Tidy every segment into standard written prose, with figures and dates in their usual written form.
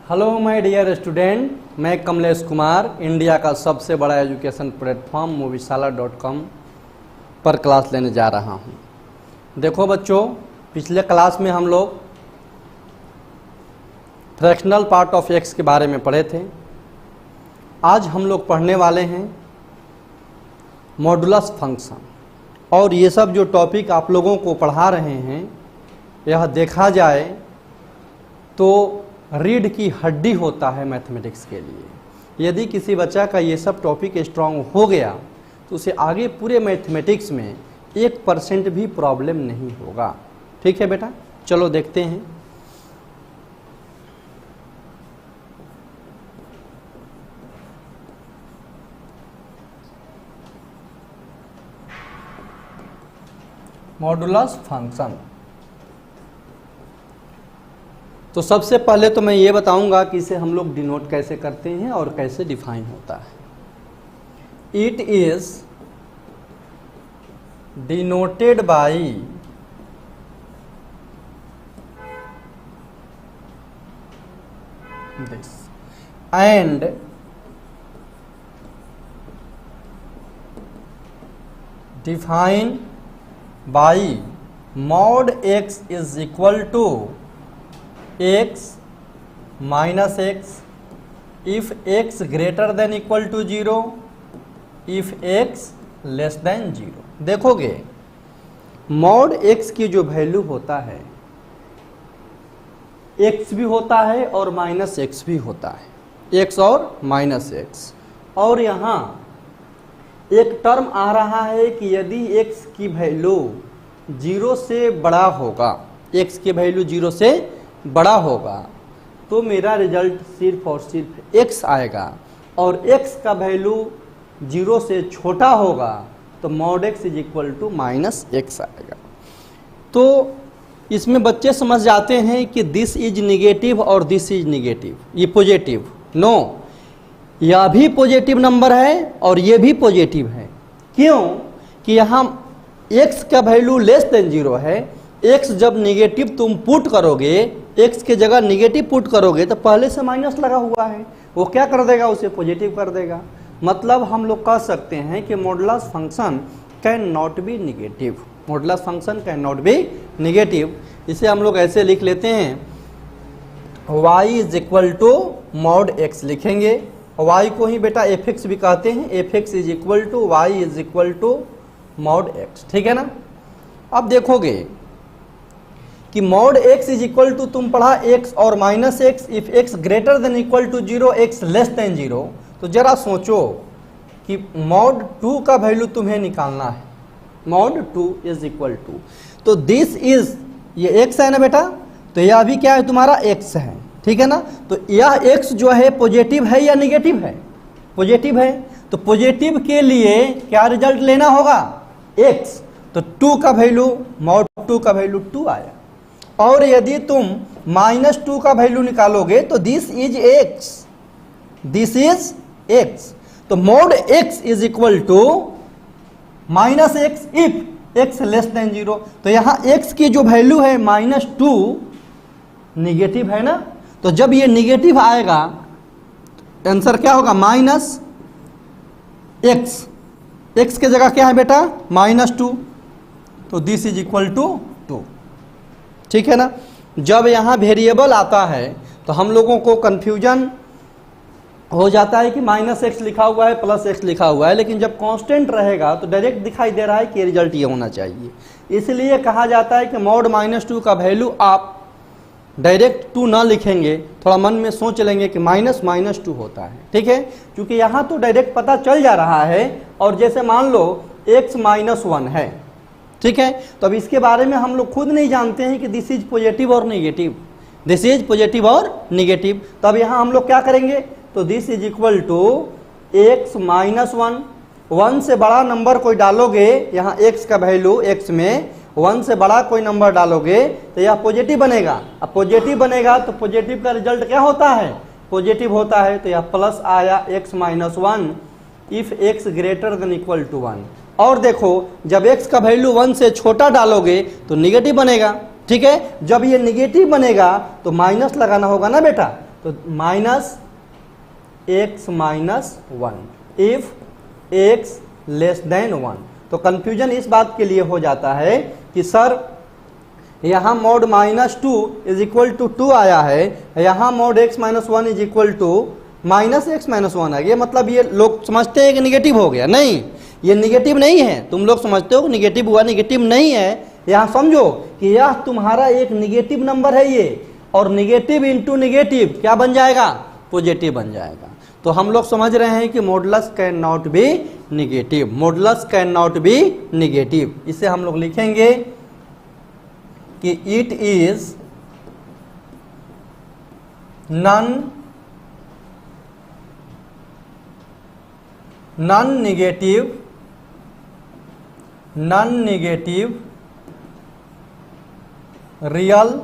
Hello my dear student, मैं Kamlesh Kumar India का सबसे बड़ा एजुकेशन प्लेटफॉर्म मूवीशाला.com पर क्लास लेने जा रहा हूं। देखो बच्चों, पिछले क्लास में हम लोग फ्रैक्शनल पार्ट ऑफ एक्स के बारे में पढ़े थे। आज हम लोग पढ़ने वाले हैं मॉडुलस फंक्शन। और ये सब जो टॉपिक आप लोगों को पढ़ा रहे हैं, यह देखा जाए तो रीढ़ की हड्डी होता है मैथमेटिक्स के लिए। यदि किसी बच्चा का ये सब टॉपिक स्ट्रांग हो गया तो उसे आगे पूरे मैथमेटिक्स में 1% भी प्रॉब्लम नहीं होगा। ठीक है बेटा, चलो देखते हैं। Modulus function. तो सबसे पहले तो मैं ये बताऊंगा कि इसे हम लोग डिनोट कैसे करते हैं और कैसे डिफाइन होता है। It is denoted by this and define by mod x is equal to x minus x if x greater than equal to 0, if x less than 0। देखोगे mod x की जो वैल्यू होता है, x भी होता है और माइनस x भी होता है, x और माइनस x। और यहाँ एक टर्म आ रहा है कि यदि x की वैल्यू 0 से बड़ा होगा, x की वैल्यू 0 से बड़ा होगा तो मेरा रिजल्ट सिर्फ और सिर्फ x आएगा, और x का वैल्यू 0 से छोटा होगा तो mod x is equal to minus x आएगा। तो इसमें बच्चे समझ जाते हैं कि दिस इज निगेटिव और दिस इज निगेटिव, ये पॉजिटिव। नो, यह भी पॉजिटिव नंबर है और ये भी पॉजिटिव है। क्यों? कि यहाँ x का वैल्यू लेस देन 0 है। x जब निगेटिव तुम पुट करोगे, x के जगह निगेटिव पुट करोगे तो पहले से माइनस लगा हुआ है, वो क्या कर देगा, उसे पॉजिटिव कर देगा। मतलब हम लोग कह सकते हैं कि modulus function can not be negative. Modulus function can not be negative. इसे हम लोग ऐसे लिख लेते हैं, y is equal to mod x लिखेंगे। y को ही बेटा fx भी कहते हैं, fx is equal to y is equal to mod x। ठीक है ना। अब देखोगे कि mod x is equal to, तुम पढ़ा x और minus x, if x greater than equal to 0, x less than 0। तो जरा सोचो कि mod 2 का वैल्यू तुम्हें निकालना है, mod 2 इज इक्वल टू, तो दिस इज, ये x है ना बेटा, तो यह भी क्या है, तुम्हारा x है। ठीक है ना। तो यह x जो है पॉजिटिव है या निगेटिव है? पॉजिटिव है। तो पॉजिटिव के लिए क्या रिजल्ट लेना होगा, x। तो 2 का वैल्यू, mod 2 का वैल्यू 2 आया। और यदि तुम माइनस 2 का वैल्यू निकालोगे तो this is x, this is x। तो mod x is equal to minus x if x less than 0। तो यहाँ x की जो वैल्यू है माइनस 2 निगेटिव है ना। तो जब ये निगेटिव आएगा आंसर क्या होगा, माइनस x। x के जगह क्या है बेटा, माइनस 2। तो दिस इज इक्वल टू 2। ठीक है ना। जब यहाँ वेरिएबल आता है तो हम लोगों को कंफ्यूजन हो जाता है कि माइनस x लिखा हुआ है, प्लस x लिखा हुआ है, लेकिन जब कांस्टेंट रहेगा तो डायरेक्ट दिखाई दे रहा है कि रिजल्ट ये होना चाहिए। इसलिए कहा जाता है कि mod माइनस 2 का वैल्यू आप डायरेक्ट 2 ना लिखेंगे, थोड़ा मन में सोच लेंगे कि माइनस 2 होता है। ठीक है, क्योंकि यहाँ तो डायरेक्ट पता चल जा रहा है। और जैसे मान लो x माइनस 1 है, ठीक है, तो अब इसके बारे में हम लोग खुद नहीं जानते हैं कि दिस इज पॉजिटिव और निगेटिव, दिस इज पॉजिटिव और निगेटिव। तो अब यहाँ हम लोग क्या करेंगे, तो this is equal to x minus 1। 1 से बड़ा नंबर कोई डालोगे, यहाँ x का वैल्यू, x में 1 से बड़ा कोई नंबर डालोगे तो यह पॉजिटिव बनेगा। अब पॉजिटिव बनेगा तो पॉजिटिव का रिजल्ट क्या होता है, पॉजिटिव होता है। तो यह प्लस आया x minus 1 if x greater than equal to 1। और देखो जब x का वैल्यू 1 से छोटा डालोगे तो निगेटिव बनेगा। ठीक है, जब ये निगेटिव बनेगा तो माइनस लगाना होगा ना बेटा, तो minus x minus 1 if x less than 1। तो कंफ्यूजन इस बात के लिए हो जाता है कि सर यहाँ mod minus 2 is equal to 2 आया है, यहाँ mod x minus 1 is equal to minus x minus 1 आ गया, मतलब ये लोग समझते हैं कि निगेटिव हो गया। नहीं, ये निगेटिव नहीं है। तुम लोग समझते हो कि निगेटिव हुआ, निगेटिव नहीं है। यहाँ समझो कि यह तुम्हारा एक निगेटिव नंबर है ये, और निगेटिव इंटू निगेटिव क्या बन जाएगा? पॉजिटिव बन जाएगा। तो हम लोग समझ रहे हैं कि modulus can not be negative, modulus can not be negative. इसे हम लोग लिखेंगे कि it is non negative real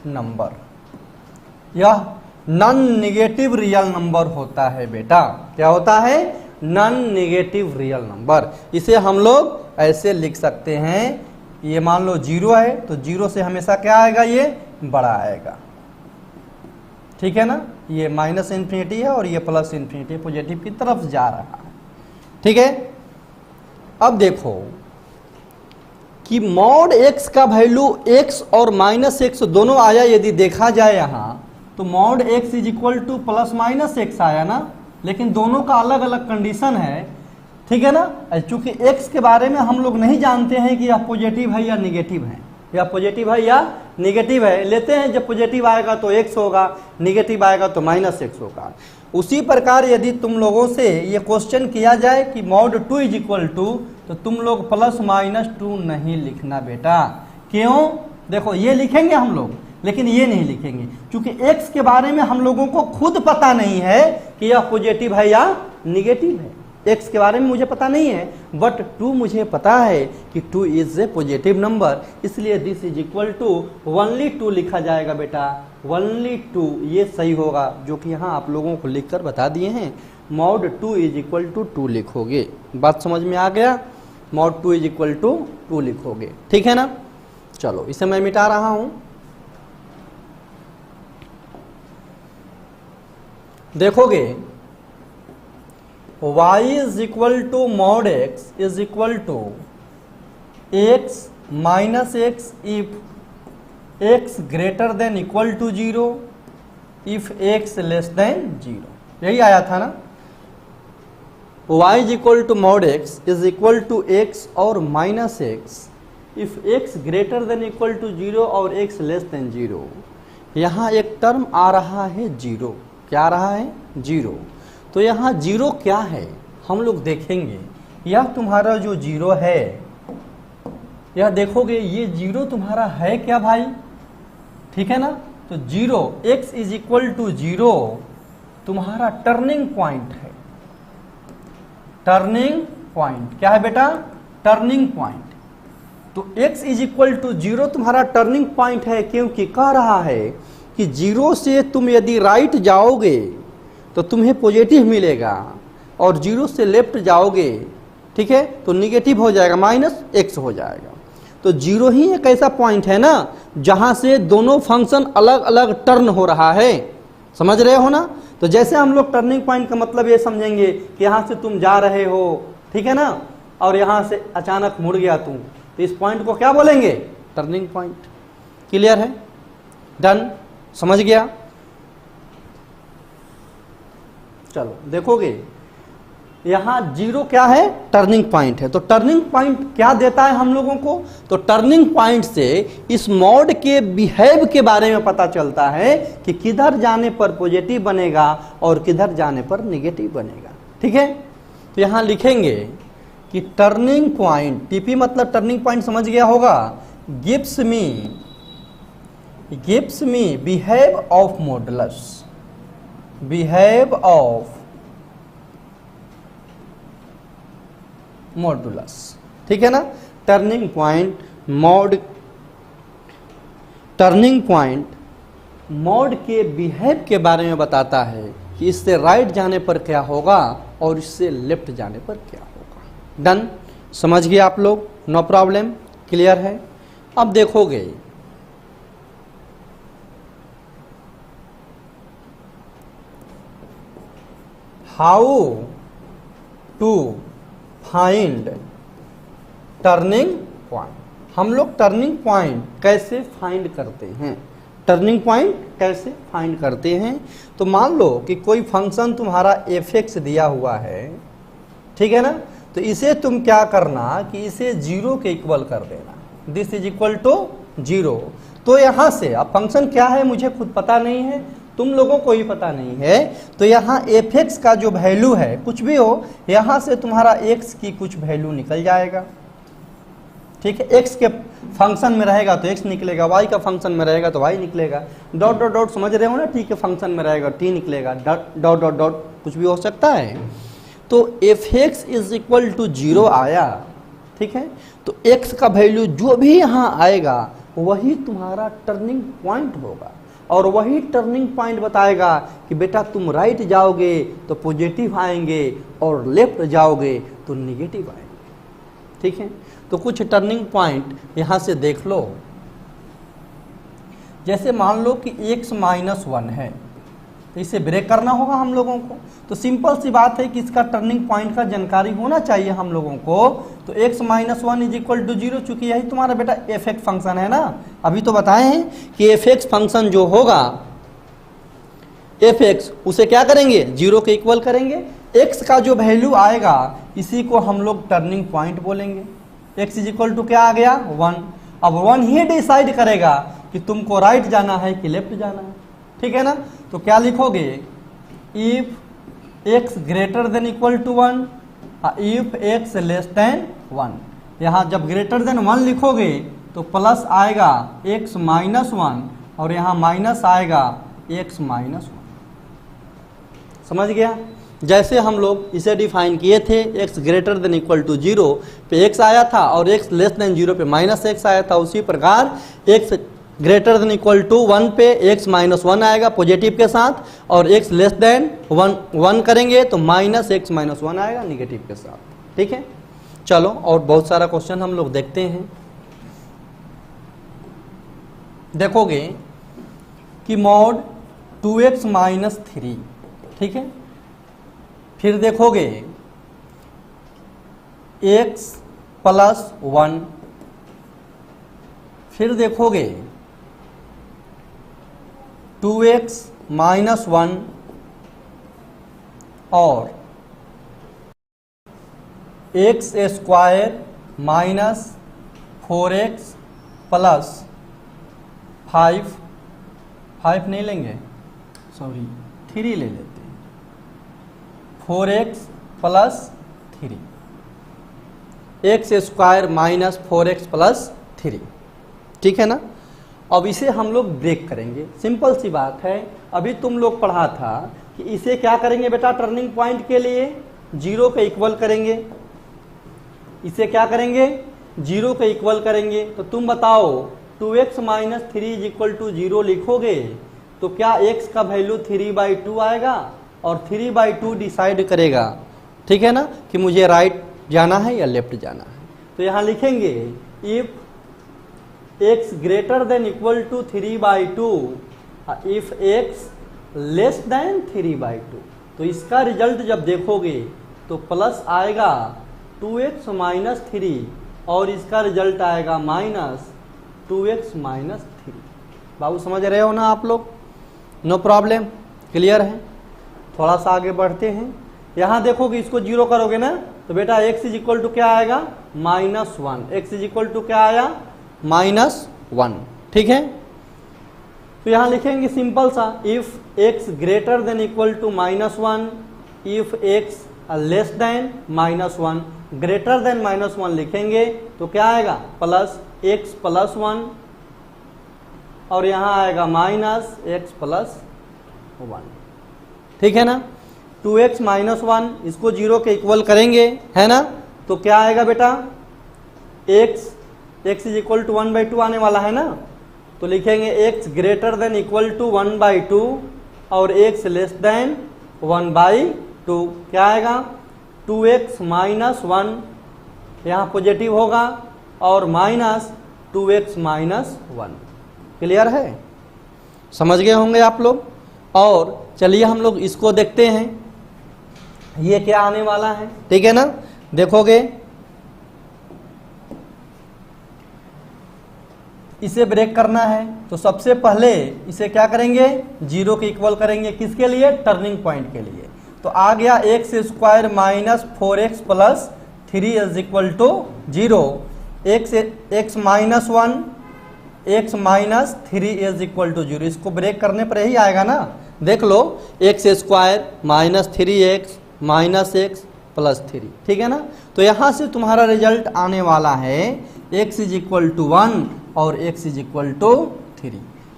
number. यह नॉन निगेटिव रियल नंबर होता है बेटा। क्या होता है? Non negative real number. इसे हम लोग ऐसे लिख सकते हैं, ये मान लो 0 है तो 0 से हमेशा क्या आएगा? ये बड़ा आएगा, ठीक है ना। ये माइनस इन्फिनिटी है और ये प्लस इन्फिनिटी, पॉजिटिव की तरफ जा रहा है, ठीक है। अब देखो कि मॉड x का वैल्यू x और माइनस x दोनों आया। यदि देखा जाए यहाँ तो mod x is equal to plus minus x आया ना, लेकिन दोनों का अलग अलग कंडीशन है, ठीक है ना। चूंकि x के बारे में हम लोग नहीं जानते हैं कि यह पॉजिटिव है या निगेटिव है, या पॉजिटिव है या निगेटिव है। लेते हैं जब पॉजिटिव आएगा तो x होगा, निगेटिव आएगा तो माइनस x होगा। उसी प्रकार यदि तुम लोगों से ये क्वेश्चन किया जाए कि मॉड 2 इज इक्वल टू, तो तुम लोग प्लस माइनस 2 नहीं लिखना बेटा। क्यों? देखो ये लिखेंगे हम लोग, लेकिन ये नहीं लिखेंगे, क्योंकि x के बारे में हम लोगों को खुद पता नहीं है कि यह पॉजिटिव है या निगेटिव है। x के बारे में मुझे पता नहीं है, बट 2 मुझे पता है कि 2 इज ए पॉजिटिव नंबर, इसलिए this is equal to only 2 लिखा जाएगा बेटा। ओनली 2 ये सही होगा, जो कि यहाँ आप लोगों को लिखकर बता दिए हैं। मॉड 2 इज इक्वल टू 2 लिखोगे। बात समझ में आ गया? मॉड 2 इज इक्वल टू 2 लिखोगे, ठीक है ना। चलो इसे मैं मिटा रहा हूं। देखोगे y is equal to mod x is equal to x minus x if x greater than equal to 0, if x less than 0। यही आया था ना। y is equal to mod x is equal to x और minus x if x greater than equal to 0 और x less than 0। यहाँ एक term आ रहा है 0। क्या आ रहा है? 0। तो यहाँ 0 क्या है हम लोग देखेंगे। यह तुम्हारा जो 0 है, यह देखोगे ये 0 तुम्हारा है क्या भाई? ठीक है ना। तो 0 x इज इक्वल टू 0 तुम्हारा टर्निंग पॉइंट है। टर्निंग पॉइंट क्या है बेटा? Turning point. तो x इज इक्वल टू 0 तुम्हारा टर्निंग पॉइंट है, क्योंकि कह रहा है कि 0 से तुम यदि राइट जाओगे तो तुम्हें पॉजिटिव मिलेगा, और 0 से लेफ्ट जाओगे, ठीक है, तो निगेटिव हो जाएगा, माइनस x हो जाएगा। तो 0 ही एक ऐसा पॉइंट है ना जहां से दोनों फंक्शन अलग अलग टर्न हो रहा है। समझ रहे हो ना। तो जैसे हम लोग टर्निंग पॉइंट का मतलब ये समझेंगे कि यहाँ से तुम जा रहे हो, ठीक है ना, और यहाँ से अचानक मुड़ गया तुम, तो इस पॉइंट को क्या बोलेंगे? Turning point. क्लियर है? डन? समझ गया? चलो देखोगे यहाँ 0 क्या है? टर्निंग पॉइंट है। तो टर्निंग पॉइंट क्या देता है हम लोगों को? तो टर्निंग पॉइंट से इस मॉड के बिहेव के बारे में पता चलता है कि किधर जाने पर पॉजिटिव बनेगा और किधर जाने पर निगेटिव बनेगा, ठीक है। तो यहाँ लिखेंगे कि टर्निंग पॉइंट, टीपी मतलब टर्निंग पॉइंट समझ गया होगा, gives me behave of modulus, behave of modulus, ठीक है ना। टर्निंग पॉइंट मॉड के बिहेव के बारे में बताता है कि इससे राइट जाने पर क्या होगा और इससे लेफ्ट जाने पर क्या होगा। डन? समझ गए आप लोग? No problem? क्लियर है? अब देखोगे how to find turning point. हम लोग टर्निंग पॉइंट कैसे फाइंड करते हैं, टर्निंग पॉइंट कैसे फाइंड करते हैं। तो मान लो कि कोई फंक्शन तुम्हारा f(x) दिया हुआ है, ठीक है ना, तो इसे तुम क्या करना कि इसे 0 के इक्वल कर देना, दिस इज इक्वल टू 0। तो यहाँ से अब फंक्शन क्या है मुझे खुद पता नहीं है, तुम लोगों को ही पता नहीं है, तो यहाँ f(x) का जो वैल्यू है कुछ भी हो, यहाँ से तुम्हारा x की कुछ वैल्यू निकल जाएगा, ठीक है। x के फंक्शन में रहेगा तो x निकलेगा, y का फंक्शन में रहेगा तो y निकलेगा, डॉट डॉट डॉट समझ रहे हो ना, t के फंक्शन में रहेगा t निकलेगा, डॉट डॉट डॉट कुछ भी हो सकता है। तो f(x) इज इक्वल टू 0 आया, ठीक है। तो x का वैल्यू जो भी यहाँ आएगा वही तुम्हारा टर्निंग पॉइंट होगा, और वही टर्निंग पॉइंट बताएगा कि बेटा तुम राइट जाओगे तो पॉजिटिव आएंगे और लेफ्ट जाओगे तो निगेटिव आएंगे, ठीक है। तो कुछ टर्निंग पॉइंट यहाँ से देख लो। जैसे मान लो कि x-1 है, तो इसे ब्रेक करना होगा हम लोगों को। तो सिंपल सी बात है कि इसका टर्निंग पॉइंट का जानकारी होना चाहिए हम लोगों को। तो x-1 इज इक्वल टू 0, चूंकि यही तुम्हारा बेटा f(x) फंक्शन है ना, अभी तो बताए हैं कि f(x) फंक्शन जो होगा f(x) उसे क्या करेंगे 0 के इक्वल करेंगे। x का जो वैल्यू आएगा इसी को हम लोग टर्निंग पॉइंट बोलेंगे। x इज इक्वल टू क्या आ गया 1। अब 1 ही डिसाइड करेगा कि तुमको राइट जाना है कि लेफ्ट जाना है, ठीक है ना। तो क्या लिखोगे, if x greater than equal to 1, if x less than 1। यहाँ जब ग्रेटर देन 1 लिखोगे तो प्लस आएगा x-1 और यहाँ माइनस आएगा x-1। समझ गया। जैसे हम लोग इसे डिफाइन किए थे, x greater than equal to 0 पे x आया था और x लेस देन 0 पे -x आया था, उसी प्रकार x greater than equal to 1 पे x-1 आएगा पॉजिटिव के साथ, और x लेस देन 1 करेंगे तो -x-1 आएगा निगेटिव के साथ, ठीक है। चलो और बहुत सारा क्वेश्चन हम लोग देखते हैं। देखोगे कि मॉड 2x-3, ठीक है। फिर देखोगे x+1, फिर देखोगे 2x-1 और x² माइनस 4x प्लस 5 नहीं लेंगे, सॉरी 3 ले लेते हैं, 4x plus 3, x² minus 4x plus 3, ठीक है ना। अब इसे हम लोग ब्रेक करेंगे, सिंपल सी बात है। अभी तुम लोग पढ़ा था कि इसे क्या करेंगे बेटा, टर्निंग पॉइंट के लिए 0 के इक्वल करेंगे। इसे क्या करेंगे 0 के इक्वल करेंगे। तो तुम बताओ 2x-3 इज इक्वल टू 0 लिखोगे तो क्या x का वैल्यू 3/2 आएगा और 3/2 डिसाइड करेगा, ठीक है ना, कि मुझे राइट जाना है या लेफ्ट जाना है। तो यहाँ लिखेंगे if x greater than equal to 3/2, if x less than 3/2। तो इसका रिजल्ट जब देखोगे तो प्लस आएगा 2x-3 और इसका रिजल्ट आएगा -2x-3। बाबू समझ रहे हो ना आप लोग, नो प्रॉब्लम, क्लियर है। थोड़ा सा आगे बढ़ते हैं। यहाँ देखोगे इसको 0 करोगे ना तो बेटा x इज इक्वल टू क्या आएगा -1, x इज इक्वल टू क्या आया -1, ठीक है। तो यहाँ लिखेंगे सिंपल सा, if x greater than equal to -1, if x less than -1, greater than -1 लिखेंगे तो क्या आएगा प्लस x+1 और यहाँ आएगा -x+1, ठीक है ना। 2x-1 इसको 0 के इक्वल करेंगे, है ना, तो क्या आएगा बेटा x इज इक्वल टू 1/2 आने वाला है ना। तो लिखेंगे x greater than equal to 1/2 और x लेस देन 1/2, क्या आएगा 2x-1, यहाँ पॉजिटिव होगा और -2x-1। क्लियर है, समझ गए होंगे आप लोग। और चलिए हम लोग इसको देखते हैं। ये क्या आने वाला है, ठीक है ना। देखोगे इसे ब्रेक करना है तो सबसे पहले इसे क्या करेंगे, 0 के इक्वल करेंगे, किसके लिए, टर्निंग पॉइंट के लिए। तो आ गया x square minus 4x plus 3 is equal to 0, x minus 1 x minus 3 is equal to 0। इसको ब्रेक करने पर यही आएगा ना, देख लो, x square minus 3x minus x plus 3, ठीक है ना। तो यहाँ से तुम्हारा रिजल्ट आने वाला है x इज इक्वल टू 1 और x इज इक्वल टू 3।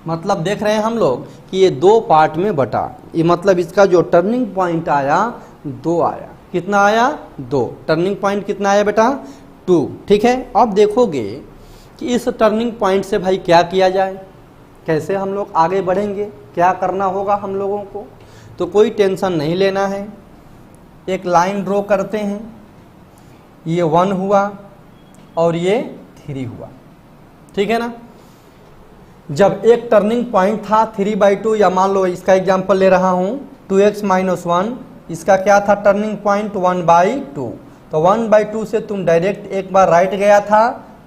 मतलब देख रहे हैं हम लोग कि ये दो पार्ट में बटा, ये मतलब इसका जो टर्निंग पॉइंट आया 2 आया। कितना आया, 2। टर्निंग पॉइंट कितना आया बेटा, 2, ठीक है। अब देखोगे कि इस टर्निंग पॉइंट से भाई क्या किया जाए, कैसे हम लोग आगे बढ़ेंगे, क्या करना होगा हम लोगों को। तो कोई टेंशन नहीं लेना है, एक लाइन ड्रॉ करते हैं, ये 1 हुआ और ये 3 हुआ, ठीक है ना। जब एक टर्निंग पॉइंट था 3/2, या मान लो इसका एग्जांपल ले रहा हूँ 2x माइनस 1, इसका क्या था टर्निंग पॉइंट 1/2। तो 1/2 से तुम डायरेक्ट एक बार राइट गया था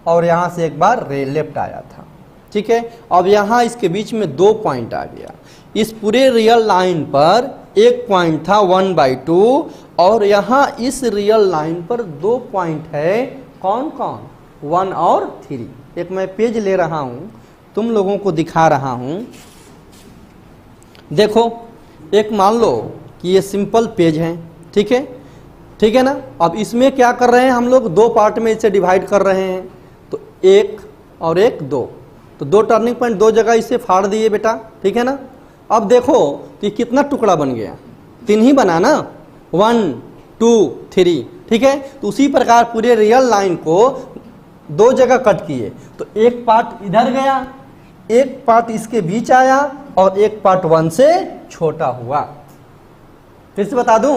और यहाँ से एक बार लेफ्ट आया था, ठीक है। अब यहाँ इसके बीच में 2 पॉइंट आ गया। इस पूरे रियल लाइन पर एक पॉइंट था 1/2 और यहाँ इस रियल लाइन पर 2 पॉइंट है, कौन कौन, 1 और 3। एक मैं पेज ले रहा हूँ, तुम लोगों को दिखा रहा हूँ। देखो एक मान लो कि ये सिंपल पेज है, ठीक है, ठीक है ना। अब इसमें क्या कर रहे हैं हम लोग, 2 पार्ट में इसे डिवाइड कर रहे हैं। तो 1 और 1 2, तो 2 टर्निंग पॉइंट 2 जगह इसे फाड़ दिए बेटा, ठीक है ना। अब देखो कि कितना टुकड़ा बन गया, 3 ही बना ना, 1 2 3, ठीक है। तो उसी प्रकार पूरे रियल लाइन को 2 जगह कट किए, तो एक पार्ट इधर गया, एक पार्ट इसके बीच आया और एक पार्ट 1 से छोटा हुआ। फिर से बता दूं,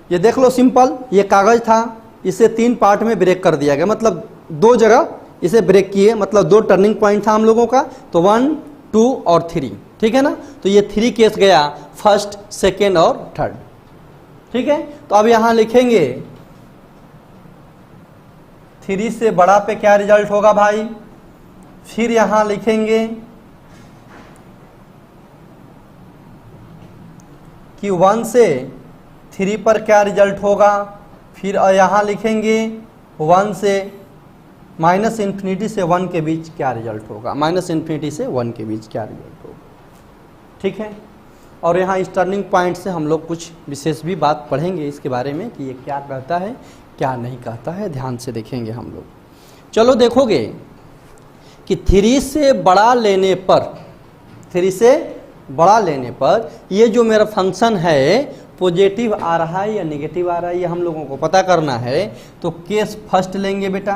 ये देख लो सिंपल, ये कागज था, इसे 3 पार्ट में ब्रेक कर दिया गया, मतलब 2 जगह इसे ब्रेक किए, मतलब 2 टर्निंग पॉइंट था हम लोगों का, तो 1 2 और 3, ठीक है ना। तो ये 3 केस गया, फर्स्ट सेकेंड और थर्ड, ठीक है। तो अब यहां लिखेंगे 3 से बड़ा पे क्या रिजल्ट होगा भाई, फिर यहां लिखेंगे कि 1 से 3 पर क्या रिजल्ट होगा, फिर यहां लिखेंगे 1 से माइनस इन्फिनिटी से 1 के बीच क्या रिजल्ट होगा, माइनस इन्फिनिटी से 1 के बीच क्या रिजल्ट होगा, ठीक है। और यहाँ इस टर्निंग पॉइंट से हम लोग कुछ विशेष भी बात पढ़ेंगे इसके बारे में कि ये क्या कहता है क्या नहीं कहता है, ध्यान से देखेंगे हम लोग। चलो देखोगे कि 3 से बड़ा लेने पर, 3 से बड़ा लेने पर ये जो मेरा फंक्शन है पॉजिटिव आ रहा है या नेगेटिव आ रहा है, ये हम लोगों को पता करना है। तो केस फर्स्ट लेंगे बेटा,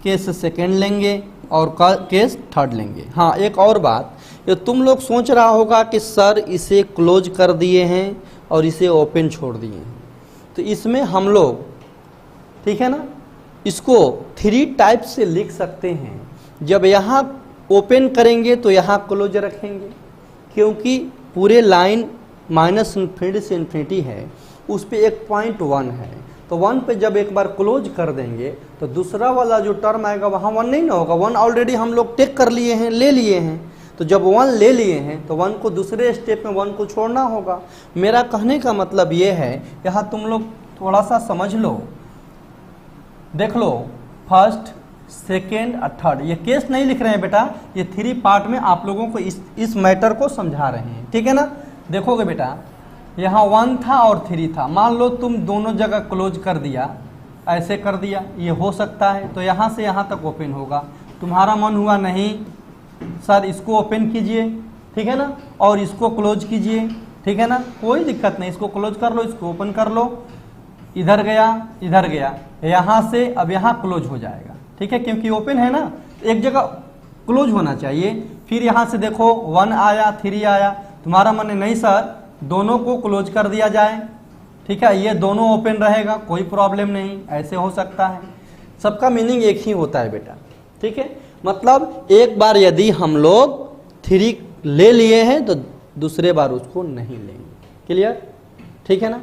केस सेकेंड लेंगे और केस थर्ड लेंगे। हाँ एक और बात, ये तुम लोग सोच रहा होगा कि सर इसे क्लोज कर दिए हैं और इसे ओपन छोड़ दिए हैं, तो इसमें हम लोग, ठीक है ना, इसको 3 टाइप से लिख सकते हैं। जब यहाँ ओपन करेंगे तो यहाँ क्लोज रखेंगे, क्योंकि पूरे लाइन माइनस इन्फिनिटी से इन्फिनिटी है, उस पर एक पॉइंट 1 है, तो 1 पे जब एक बार क्लोज कर देंगे तो दूसरा वाला जो टर्म आएगा वहाँ 1 नहीं ना होगा, 1 ऑलरेडी हम लोग टेक कर लिए हैं, ले लिए हैं। तो जब 1 ले लिए हैं तो 1 को दूसरे स्टेप में 1 को छोड़ना होगा। मेरा कहने का मतलब ये है, यहाँ तुम लोग थोड़ा सा समझ लो, देख लो, फर्स्ट सेकेंड और थर्ड, ये केस नहीं लिख रहे हैं बेटा, ये 3 पार्ट में आप लोगों को इस मैटर को समझा रहे हैं, ठीक है ना। देखोगे बेटा यहाँ 1 था और 3 था, मान लो तुम दोनों जगह क्लोज कर दिया, ऐसे कर दिया, ये हो सकता है, तो यहाँ से यहाँ तक ओपन होगा। तुम्हारा मन हुआ नहीं सर इसको ओपन कीजिए, ठीक है ना, और इसको क्लोज कीजिए, ठीक है ना, कोई दिक्कत नहीं, इसको क्लोज कर लो, इसको ओपन कर लो, इधर गया, यहाँ से अब यहाँ क्लोज हो जाएगा, ठीक है, क्योंकि ओपन है ना, एक जगह क्लोज होना चाहिए। फिर यहाँ से देखो 1 आया 3 आया, तुम्हारा मन है नहीं सर दोनों को क्लोज कर दिया जाए, ठीक है, ये दोनों ओपन रहेगा, कोई प्रॉब्लम नहीं, ऐसे हो सकता है। सबका मीनिंग एक ही होता है बेटा, ठीक है। मतलब एक बार यदि हम लोग 3 ले लिए हैं तो दूसरे बार उसको नहीं लेंगे, क्लियर, ठीक है ना।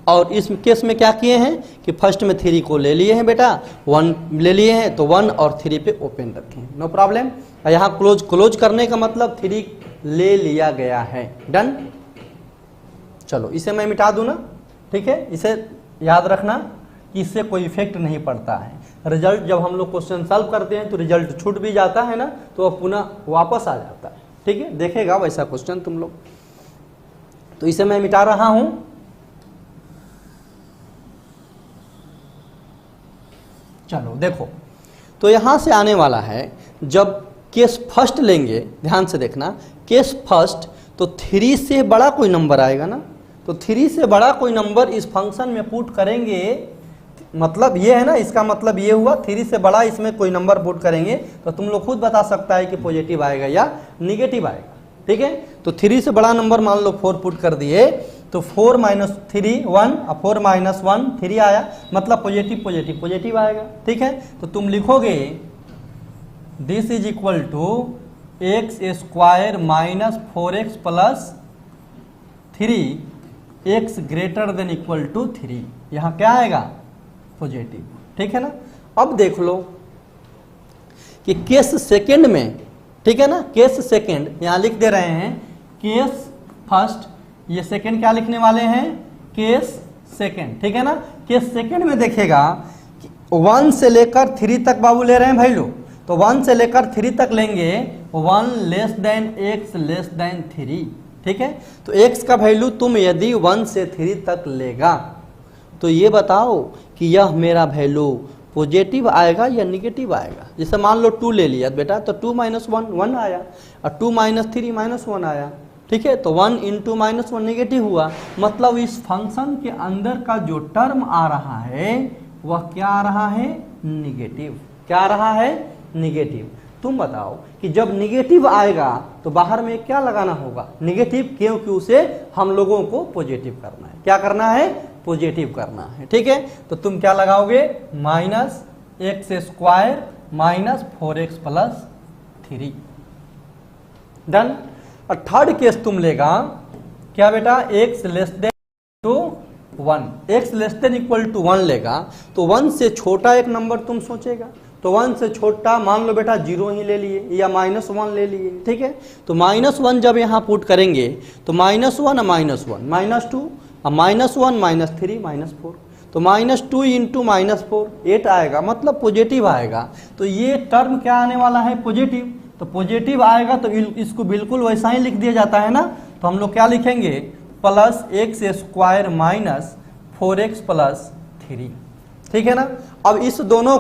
और इस केस में क्या किए हैं कि फर्स्ट में 3 को ले लिए हैं बेटा, 1 ले लिए हैं तो 1 और 3 पे ओपन रखे हैं, नो प्रॉब्लम। यहाँ क्लोज करने का मतलब 3 ले लिया गया है, डन। चलो इसे मैं मिटा दूं ना, ठीक है, इसे याद रखना कि इससे कोई इफेक्ट नहीं पड़ता है। रिजल्ट जब हम लोग क्वेश्चन सॉल्व करते हैं तो रिजल्ट छूट भी जाता है ना, तो वह पुनः वापस आ जाता है, ठीक है, देखेगा वैसा क्वेश्चन तुम लोग। तो इसे मैं मिटा रहा हूं। चलो देखो, तो यहां से आने वाला है, जब केस फर्स्ट लेंगे, ध्यान से देखना, केस फर्स्ट तो 3 से बड़ा कोई नंबर आएगा ना, तो 3 से बड़ा कोई नंबर इस फंक्शन में पुट करेंगे, मतलब ये है ना, इसका मतलब ये हुआ 3 से बड़ा इसमें कोई नंबर पुट करेंगे तो तुम लोग खुद बता सकता है कि पॉजिटिव आएगा या निगेटिव आएगा, ठीक है। तो 3 से बड़ा नंबर मान लो 4 पुट कर दिए तो 4 - 3 1 और 4 - 1 3 आया, मतलब पॉजिटिव पॉजिटिव पॉजिटिव आएगा, ठीक है। तो तुम लिखोगे this is equal to x² - 4x + 3 x greater than equal to 3, यहाँ क्या आएगा पॉजिटिव, ठीक है ना। अब देख लो कि केस सेकंड में, ठीक है ना, केस सेकंड यहाँ लिख दे रहे हैं केस फर्स्ट, ये सेकंड क्या लिखने वाले हैं, केस सेकंड, ठीक है ना। केस सेकंड में देखेगा कि 1 से लेकर 3 तक बाबू ले रहे हैं भाई लोग, तो 1 से लेकर 3 तक लेंगे, 1 < x < 3, ठीक है। तो x का वैल्यू तुम यदि 1 से 3 तक लेगा तो ये बताओ कि यह मेरा वैल्यू पॉजिटिव आएगा या निगेटिव आएगा। जैसे मान लो 2 ले लिया बेटा, तो 2 - 1 1 आया, और 2 - 3 -1 आया, ठीक है। तो 1 × -1 निगेटिव हुआ, मतलब इस फंक्शन के अंदर का जो टर्म आ रहा है वह क्या आ रहा है, निगेटिव। क्या आ रहा है, निगेटिव। तुम बताओ कि जब निगेटिव आएगा तो बाहर में क्या लगाना होगा, निगेटिव, क्योंकि उसे हम लोगों को पॉजिटिव करना है। क्या करना है, पॉजिटिव करना है, ठीक है। तो तुम क्या लगाओगे, -x² - 4x + 3, डन। और थर्ड केस तुम लेगा क्या बेटा, x < 1, x < 1 लेगा, तो 1 से छोटा एक नंबर तुम सोचेगा, तो 1 से छोटा मान लो बेटा 0 ही ले लिए या -1 ले लिए, ठीक है। तो -1 जब यहाँ पुट करेंगे तो -1 - 1 -2, अब -1 - 3 -4, तो -2 × -4 8 आएगा, मतलब पॉजिटिव आएगा। तो ये टर्म क्या आने वाला है, पॉजिटिव। तो पॉजिटिव आएगा तो इसको बिल्कुल वैसा ही लिख दिया जाता है ना, तो हम लोग क्या लिखेंगे, +x² - 4x + 3, ठीक है ना। अब इस दोनों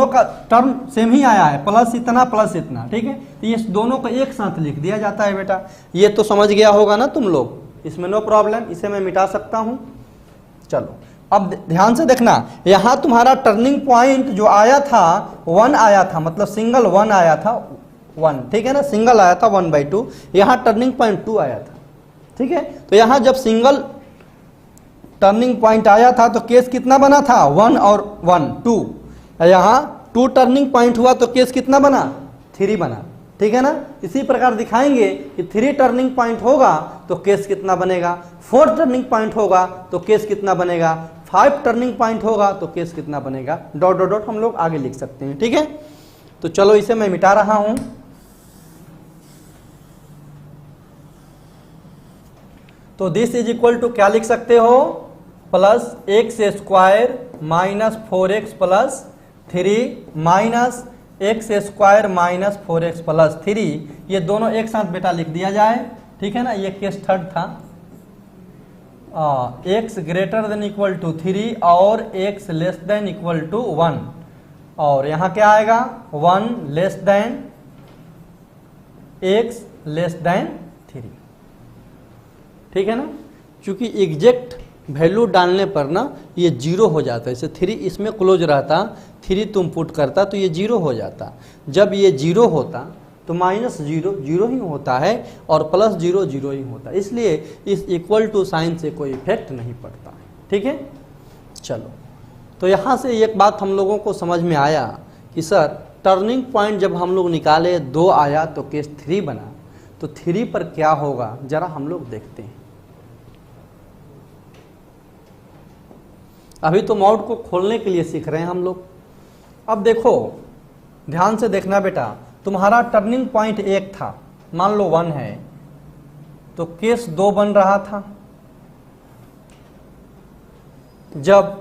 का टर्म सेम ही आया है, प्लस इतना, ठीक है। तो ये दोनों को एक साथ लिख दिया जाता है बेटा, ये तो समझ गया होगा ना तुम लोग, इसमें नो प्रॉब्लम, इसे मैं मिटा सकता हूं। चलो अब ध्यान से देखना, यहां तुम्हारा टर्निंग पॉइंट जो आया था 1 आया था, मतलब सिंगल 1 आया था, 1, ठीक है ना, सिंगल आया था 1/2, यहाँ टर्निंग पॉइंट 2 आया था, ठीक है। तो यहाँ जब सिंगल टर्निंग पॉइंट आया था तो केस कितना बना था, 1 और 1 2, यहाँ 2 टर्निंग पॉइंट हुआ तो केस कितना बना, 3 बना, ठीक है ना। इसी प्रकार दिखाएंगे कि 3 टर्निंग पॉइंट होगा तो केस कितना बनेगा, 4 टर्निंग पॉइंट होगा तो केस कितना बनेगा, 5 टर्निंग पॉइंट होगा तो केस कितना बनेगा, ... हम लोग आगे लिख सकते हैं, ठीक है। तो चलो इसे मैं मिटा रहा हूं। तो दिस इज इक्वल टू क्या लिख सकते हो, +x² - 4x + 3 -x² - 4x + 3, ये दोनों एक साथ बेटा लिख दिया जाए, ठीक है ना। ये केस थर्ड था, x greater than equal to 3 और x less than equal to 1, और यहाँ क्या आएगा, 1 less than x less than 3, ठीक है ना। क्योंकि एग्जैक्ट वैल्यू डालने पर ना ये 0 हो जाता है, जैसे 3 इसमें क्लोज रहता, 3 तुम पुट करता तो ये 0 हो जाता, जब ये 0 होता तो -0 0 ही होता है और +0 0 ही होता है, इसलिए इस इक्वल टू साइन से कोई इफेक्ट नहीं पड़ता है, ठीक है। चलो तो यहाँ से एक बात हम लोगों को समझ में आया कि सर टर्निंग पॉइंट जब हम लोग निकाले 2 आया तो केस 3 बना, तो 3 पर क्या होगा जरा हम लोग देखते हैं। अभी तो मॉड को खोलने के लिए सीख रहे हैं हम लोग। अब देखो, ध्यान से देखना बेटा, तुम्हारा टर्निंग पॉइंट 1 था, मान लो 1 है, तो केस 2 बन रहा था जब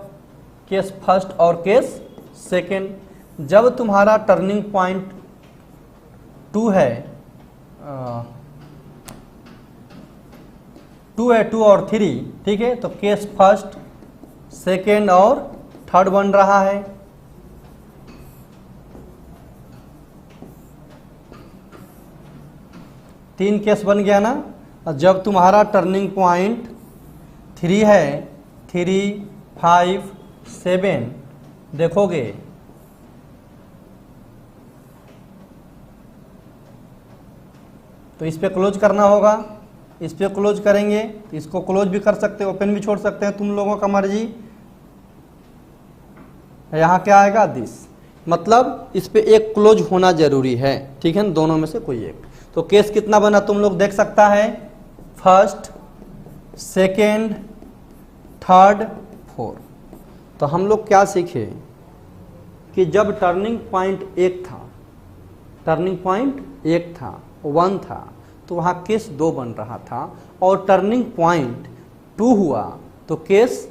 केस फर्स्ट और केस सेकेंड। जब तुम्हारा टर्निंग पॉइंट 2 है, 2 और 3, ठीक है, तो केस फर्स्ट, सेकेंड और थर्ड बन रहा है। तीन केस बन गया ना। और जब तुम्हारा टर्निंग पॉइंट 3 है, 3, 5, 7 देखोगे, तो इस पे क्लोज करना होगा, इस पे क्लोज करेंगे तो इसको क्लोज भी कर सकते हो, ओपन भी छोड़ सकते हैं, तुम लोगों का मर्जी। यहाँ क्या आएगा, दिस, मतलब इस पे एक क्लोज होना जरूरी है, ठीक है ना, दोनों में से कोई एक। तो केस कितना बना तुम लोग देख सकता है, फर्स्ट, सेकेंड, थर्ड, फोर्थ। तो हम लोग क्या सीखे कि जब टर्निंग पॉइंट 1 था, टर्निंग पॉइंट 1 था, 1 था, तो वहाँ केस 2 बन रहा था, और टर्निंग पॉइंट 2 हुआ तो केस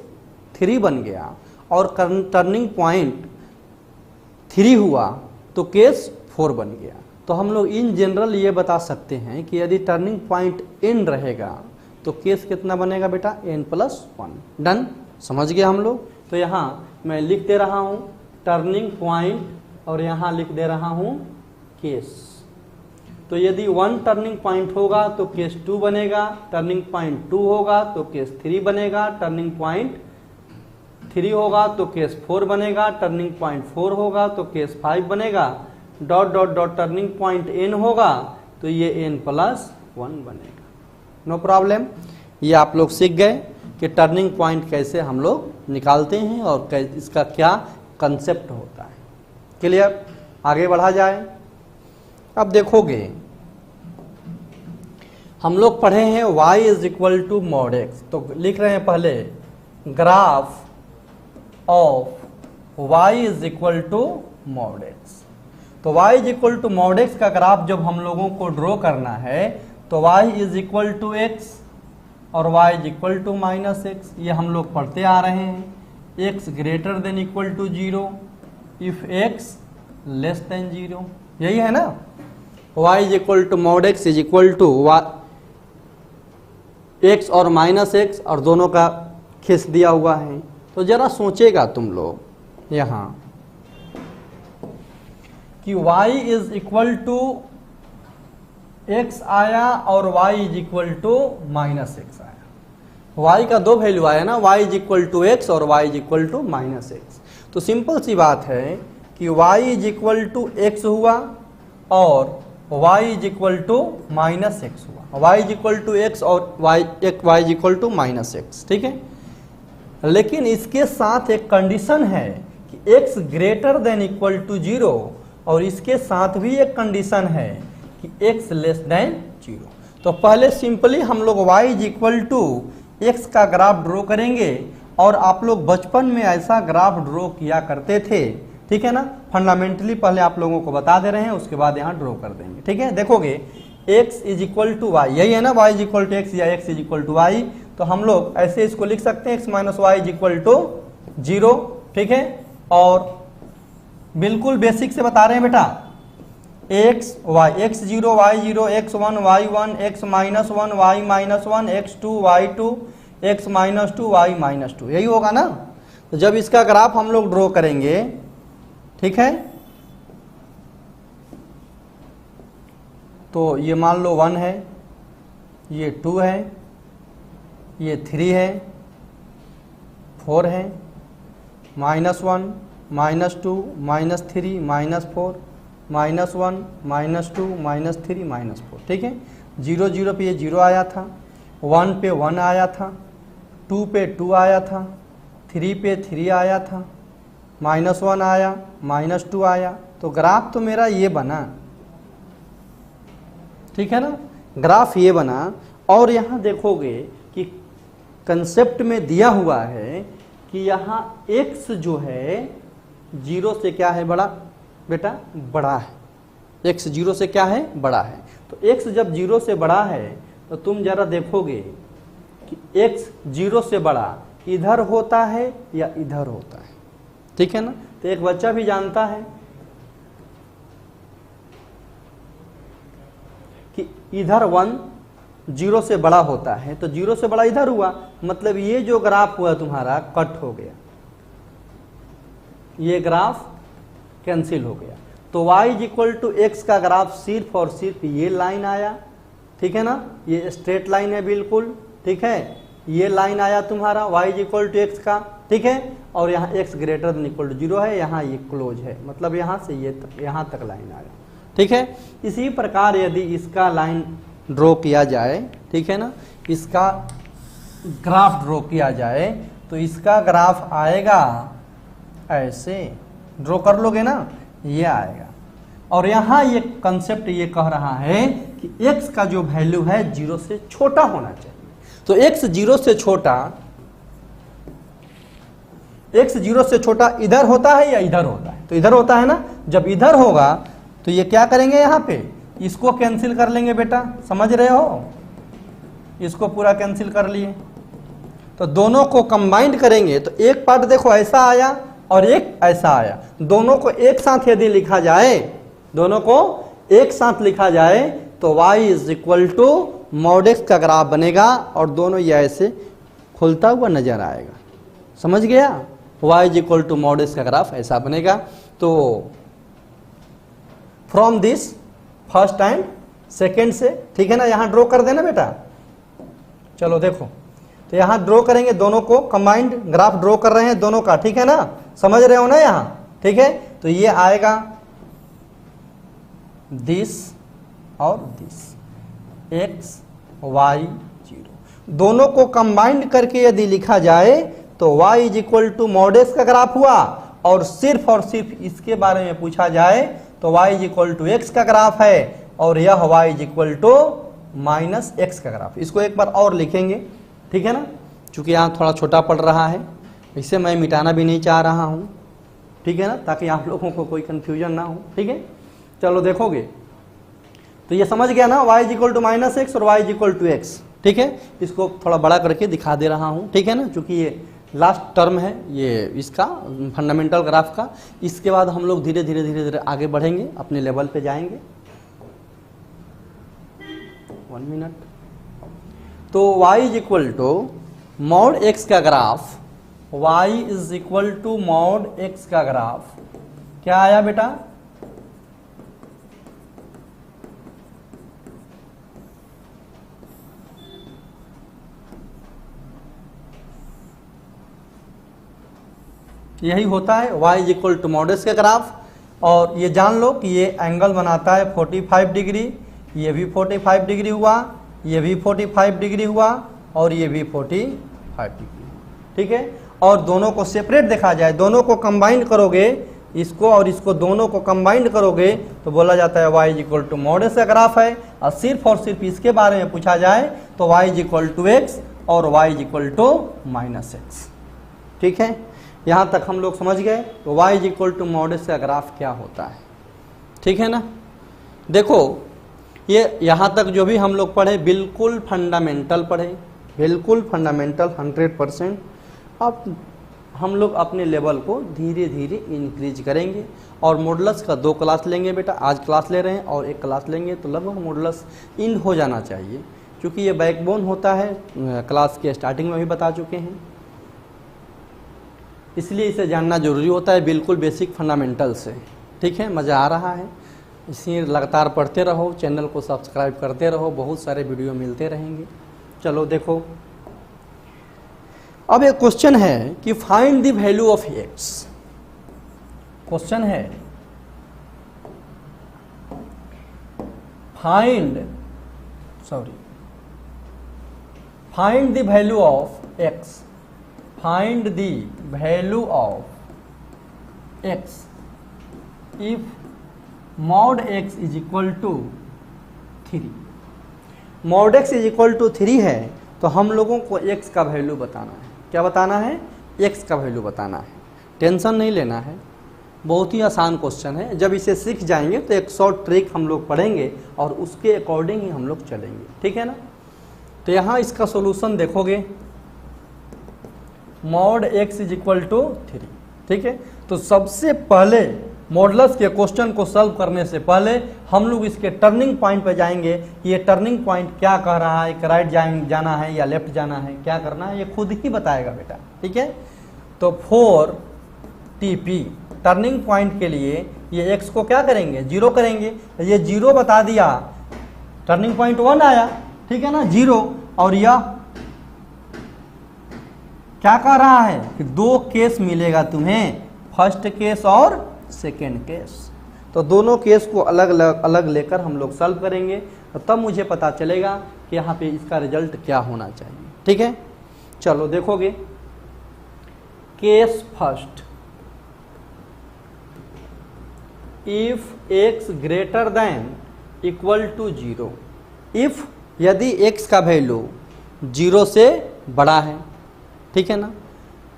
3 बन गया, और टर्निंग पॉइंट 3 हुआ तो केस 4 बन गया। तो हम लोग इन जनरल ये बता सकते हैं कि यदि टर्निंग पॉइंट n रहेगा तो केस कितना बनेगा बेटा, n+1। डन, समझ गए हम लोग। तो यहाँ मैं लिख दे रहा हूँ टर्निंग पॉइंट और यहाँ लिख दे रहा हूँ केस। तो यदि 1 टर्निंग पॉइंट होगा तो केस 2 बनेगा, टर्निंग पॉइंट 2 होगा तो केस 3 बनेगा, टर्निंग पॉइंट 3 होगा तो केस 4 बनेगा, टर्निंग पॉइंट 4 होगा तो केस 5 बनेगा, dot dot dot turning point n होगा तो ये n+1 बनेगा। No problem. ये आप लोग सीख गए कि टर्निंग पॉइंट कैसे हम लोग निकालते हैं और इसका क्या कंसेप्ट होता है। क्लियर, आगे बढ़ा जाए। अब देखोगे, हम लोग पढ़े हैं y = mod x, तो लिख रहे हैं पहले graph of y = mod x। तो y = mod x का ग्राफ जब हम लोगों को ड्रॉ करना है तो y = x और y = -x, ये हम लोग पढ़ते आ रहे हैं। x > 0 इफ x < 0, यही है ना। y = mod x x और -x, और दोनों का खींच दिया हुआ है। तो जरा सोचेगा तुम लोग यहाँ कि y = x आया और y = -x आया। y का 2 वैल्यू आया ना, y = x और y = -x। तो सिंपल सी बात है कि y = x हुआ और y = -x हुआ, y = x और y = -x, ठीक है। लेकिन इसके साथ एक कंडीशन है कि x > 0, और इसके साथ भी एक कंडीशन है कि x < 0। तो पहले सिंपली हम लोग y = x का ग्राफ ड्रॉ करेंगे, और आप लोग बचपन में ऐसा ग्राफ ड्रॉ किया करते थे, ठीक है ना। फंडामेंटली पहले आप लोगों को बता दे रहे हैं, उसके बाद यहाँ ड्रॉ कर देंगे, ठीक है। देखोगे x = y, यही है ना, y = x या x = y। तो हम लोग ऐसे इसको लिख सकते हैं x - y = 0, ठीक है। और बिल्कुल बेसिक से बता रहे हैं बेटा, x 0 y 0 x1 y 1 x - 1 y -1 x2 y 2 x - 2 y -2, यही होगा ना। तो जब इसका ग्राफ हम लोग ड्रॉ करेंगे, ठीक है, तो ये मान लो 1 है, ये 2 है, ये 3 है, 4 है, -1 -2 -3 -4 -1 -2 -3 -4, ठीक है। 0 0 पे ये 0 आया था, 1 पे 1 आया था, 2 पे 2 आया था, 3 पे 3 आया था, -1 आया, -2 आया। तो ग्राफ तो मेरा ये बना, ठीक है ना, ग्राफ ये बना। और यहाँ देखोगे कि कंसेप्ट में दिया हुआ है कि कि यहाँ x जो है 0 से क्या है बड़ा बेटा, बड़ा है। x 0 से क्या है, बड़ा है। तो x जब 0 से बड़ा है तो तुम जरा देखोगे कि x 0 से बड़ा इधर होता है या इधर होता है, ठीक है ना। तो एक बच्चा भी जानता है कि इधर 1 0 से बड़ा होता है, तो 0 से बड़ा इधर हुआ, मतलब ये जो ग्राफ हुआ तुम्हारा कट हो गया, ये ग्राफ कैंसिल हो गया। तो y = x का ग्राफ सिर्फ और सिर्फ ये लाइन आया, ठीक है ना, ये स्ट्रेट लाइन है बिल्कुल, ठीक है। ये लाइन आया तुम्हारा y = x का, ठीक है। और यहाँ x > 0 है, यहाँ ये क्लोज है, मतलब यहाँ से ये तक, यहाँ तक लाइन आया, ठीक है। इसी प्रकार यदि इसका लाइन ड्रॉ किया जाए, ठीक है ना, इसका ग्राफ ड्रॉ किया जाए तो इसका ग्राफ आएगा ऐसे, ड्रॉ कर लोगे ना, ये आएगा। और यहाँ ये कंसेप्ट ये कह रहा है कि x का जो वैल्यू है 0 से छोटा होना चाहिए। तो x 0 से छोटा, x 0 से छोटा इधर होता है या इधर होता है, तो इधर होता है ना। जब इधर होगा तो ये क्या करेंगे, यहाँ पे इसको कैंसिल कर लेंगे बेटा, समझ रहे हो, इसको पूरा कैंसिल कर लिए। तो दोनों को कंबाइंड करेंगे तो एक पार्ट देखो ऐसा आया और एक ऐसा आया, दोनों को एक साथ यदि लिखा जाए, दोनों को एक साथ लिखा जाए तो y = mod x का ग्राफ बनेगा और दोनों ये ऐसे खुलता हुआ नजर आएगा, समझ गया। y = mod x का ग्राफ ऐसा बनेगा। तो from this first and second से, ठीक है ना, यहाँ ड्रॉ कर देना बेटा। चलो देखो, तो यहाँ ड्रॉ करेंगे, दोनों को कंबाइंड ग्राफ ड्रॉ कर रहे हैं दोनों का, ठीक है ना, समझ रहे हो ना यहाँ, ठीक है। तो ये आएगा दिस और दिस, x y 0, दोनों को कंबाइंड करके यदि लिखा जाए तो y = mod x का ग्राफ हुआ, और सिर्फ इसके बारे में पूछा जाए तो y = x का ग्राफ है, और यह y = -x का ग्राफ। इसको एक बार और लिखेंगे, ठीक है ना, चूंकि यहाँ थोड़ा छोटा पड़ रहा है, इसे मैं मिटाना भी नहीं चाह रहा हूँ, ठीक है ना, ताकि आप लोगों को कोई कंफ्यूजन ना हो, ठीक है। चलो देखोगे तो ये समझ गया ना, y = -x और y = x, ठीक है। इसको थोड़ा बड़ा करके दिखा दे रहा हूँ, ठीक है ना, चूंकि ये लास्ट टर्म है ये इसका फंडामेंटल ग्राफ का। इसके बाद हम लोग धीरे धीरे आगे बढ़ेंगे, अपने लेवल पे जाएंगे। 1 मिनट। तो y = mod x का ग्राफ, y = mod x का ग्राफ क्या आया बेटा, यही होता है y = mod x का ग्राफ। और ये जान लो कि ये एंगल बनाता है 45 डिग्री, ये भी 45 डिग्री हुआ, ये भी 45 डिग्री हुआ, और ये भी 45 डिग्री, ठीक है। और दोनों को सेपरेट देखा जाए, दोनों को कंबाइन करोगे, इसको और इसको दोनों को कंबाइन करोगे तो बोला जाता है y = mod x का ग्राफ है। और सिर्फ इसके बारे में पूछा जाए तो y = x और y = -x, ठीक है। यहाँ तक हम लोग समझ गए। तो y = mod x का ग्राफ क्या होता है, ठीक है ना। देखो ये यहाँ तक जो भी हम लोग पढ़े बिल्कुल फंडामेंटल पढ़े, बिल्कुल फंडामेंटल 100%। अब हम लोग अपने लेवल को धीरे धीरे इंक्रीज करेंगे और मॉडुलस का 2 क्लास लेंगे बेटा। आज क्लास ले रहे हैं और 1 क्लास लेंगे तो लगभग मॉडुलस इन हो जाना चाहिए, क्योंकि ये बैकबोन होता है, क्लास के स्टार्टिंग में भी बता चुके हैं, इसलिए इसे जानना जरूरी होता है बिल्कुल बेसिक फंडामेंटल से, ठीक है। मज़ा आ रहा है, इसलिए लगातार पढ़ते रहो, चैनल को सब्सक्राइब करते रहो, बहुत सारे वीडियो मिलते रहेंगे। चलो देखो, अब एक क्वेश्चन है कि find the value of x। Question है find the value of x, find the value of x if mod x = 3। mod x = 3 है तो हम लोगों को x का वैल्यू बताना है। क्या बताना है? एक्स का वैल्यू बताना है। टेंशन नहीं लेना है, बहुत ही आसान क्वेश्चन है। जब इसे सीख जाएंगे तो एक शॉर्ट ट्रिक हम लोग पढ़ेंगे और उसके अकॉर्डिंग ही हम लोग चलेंगे, ठीक है ना। तो यहाँ इसका सॉल्यूशन देखोगे, mod x is equal to 3, ठीक है। तो सबसे पहले मॉडुलस के क्वेश्चन को सॉल्व करने से पहले हम लोग इसके टर्निंग पॉइंट पे जाएंगे। ये टर्निंग पॉइंट क्या कह रहा है, कि राइट जाना है या लेफ्ट जाना है, क्या करना है, ये खुद ही बताएगा बेटा, ठीक है। तो 4TP टर्निंग पॉइंट के लिए ये x को क्या करेंगे, 0 करेंगे। ये 0 बता दिया, टर्निंग पॉइंट 1 आया, ठीक है ना, 0। और यह क्या कह रहा है कि 2 केस मिलेगा तुम्हें, फर्स्ट केस और सेकेंड केस। तो दोनों केस को अलग लेकर हम लोग सॉल्व करेंगे, तो तब मुझे पता चलेगा कि यहाँ पे इसका रिजल्ट क्या होना चाहिए, ठीक है। चलो देखोगे, case first, if x greater than equal to 0, if यदि x का वैल्यू 0 से बड़ा है, ठीक है ना,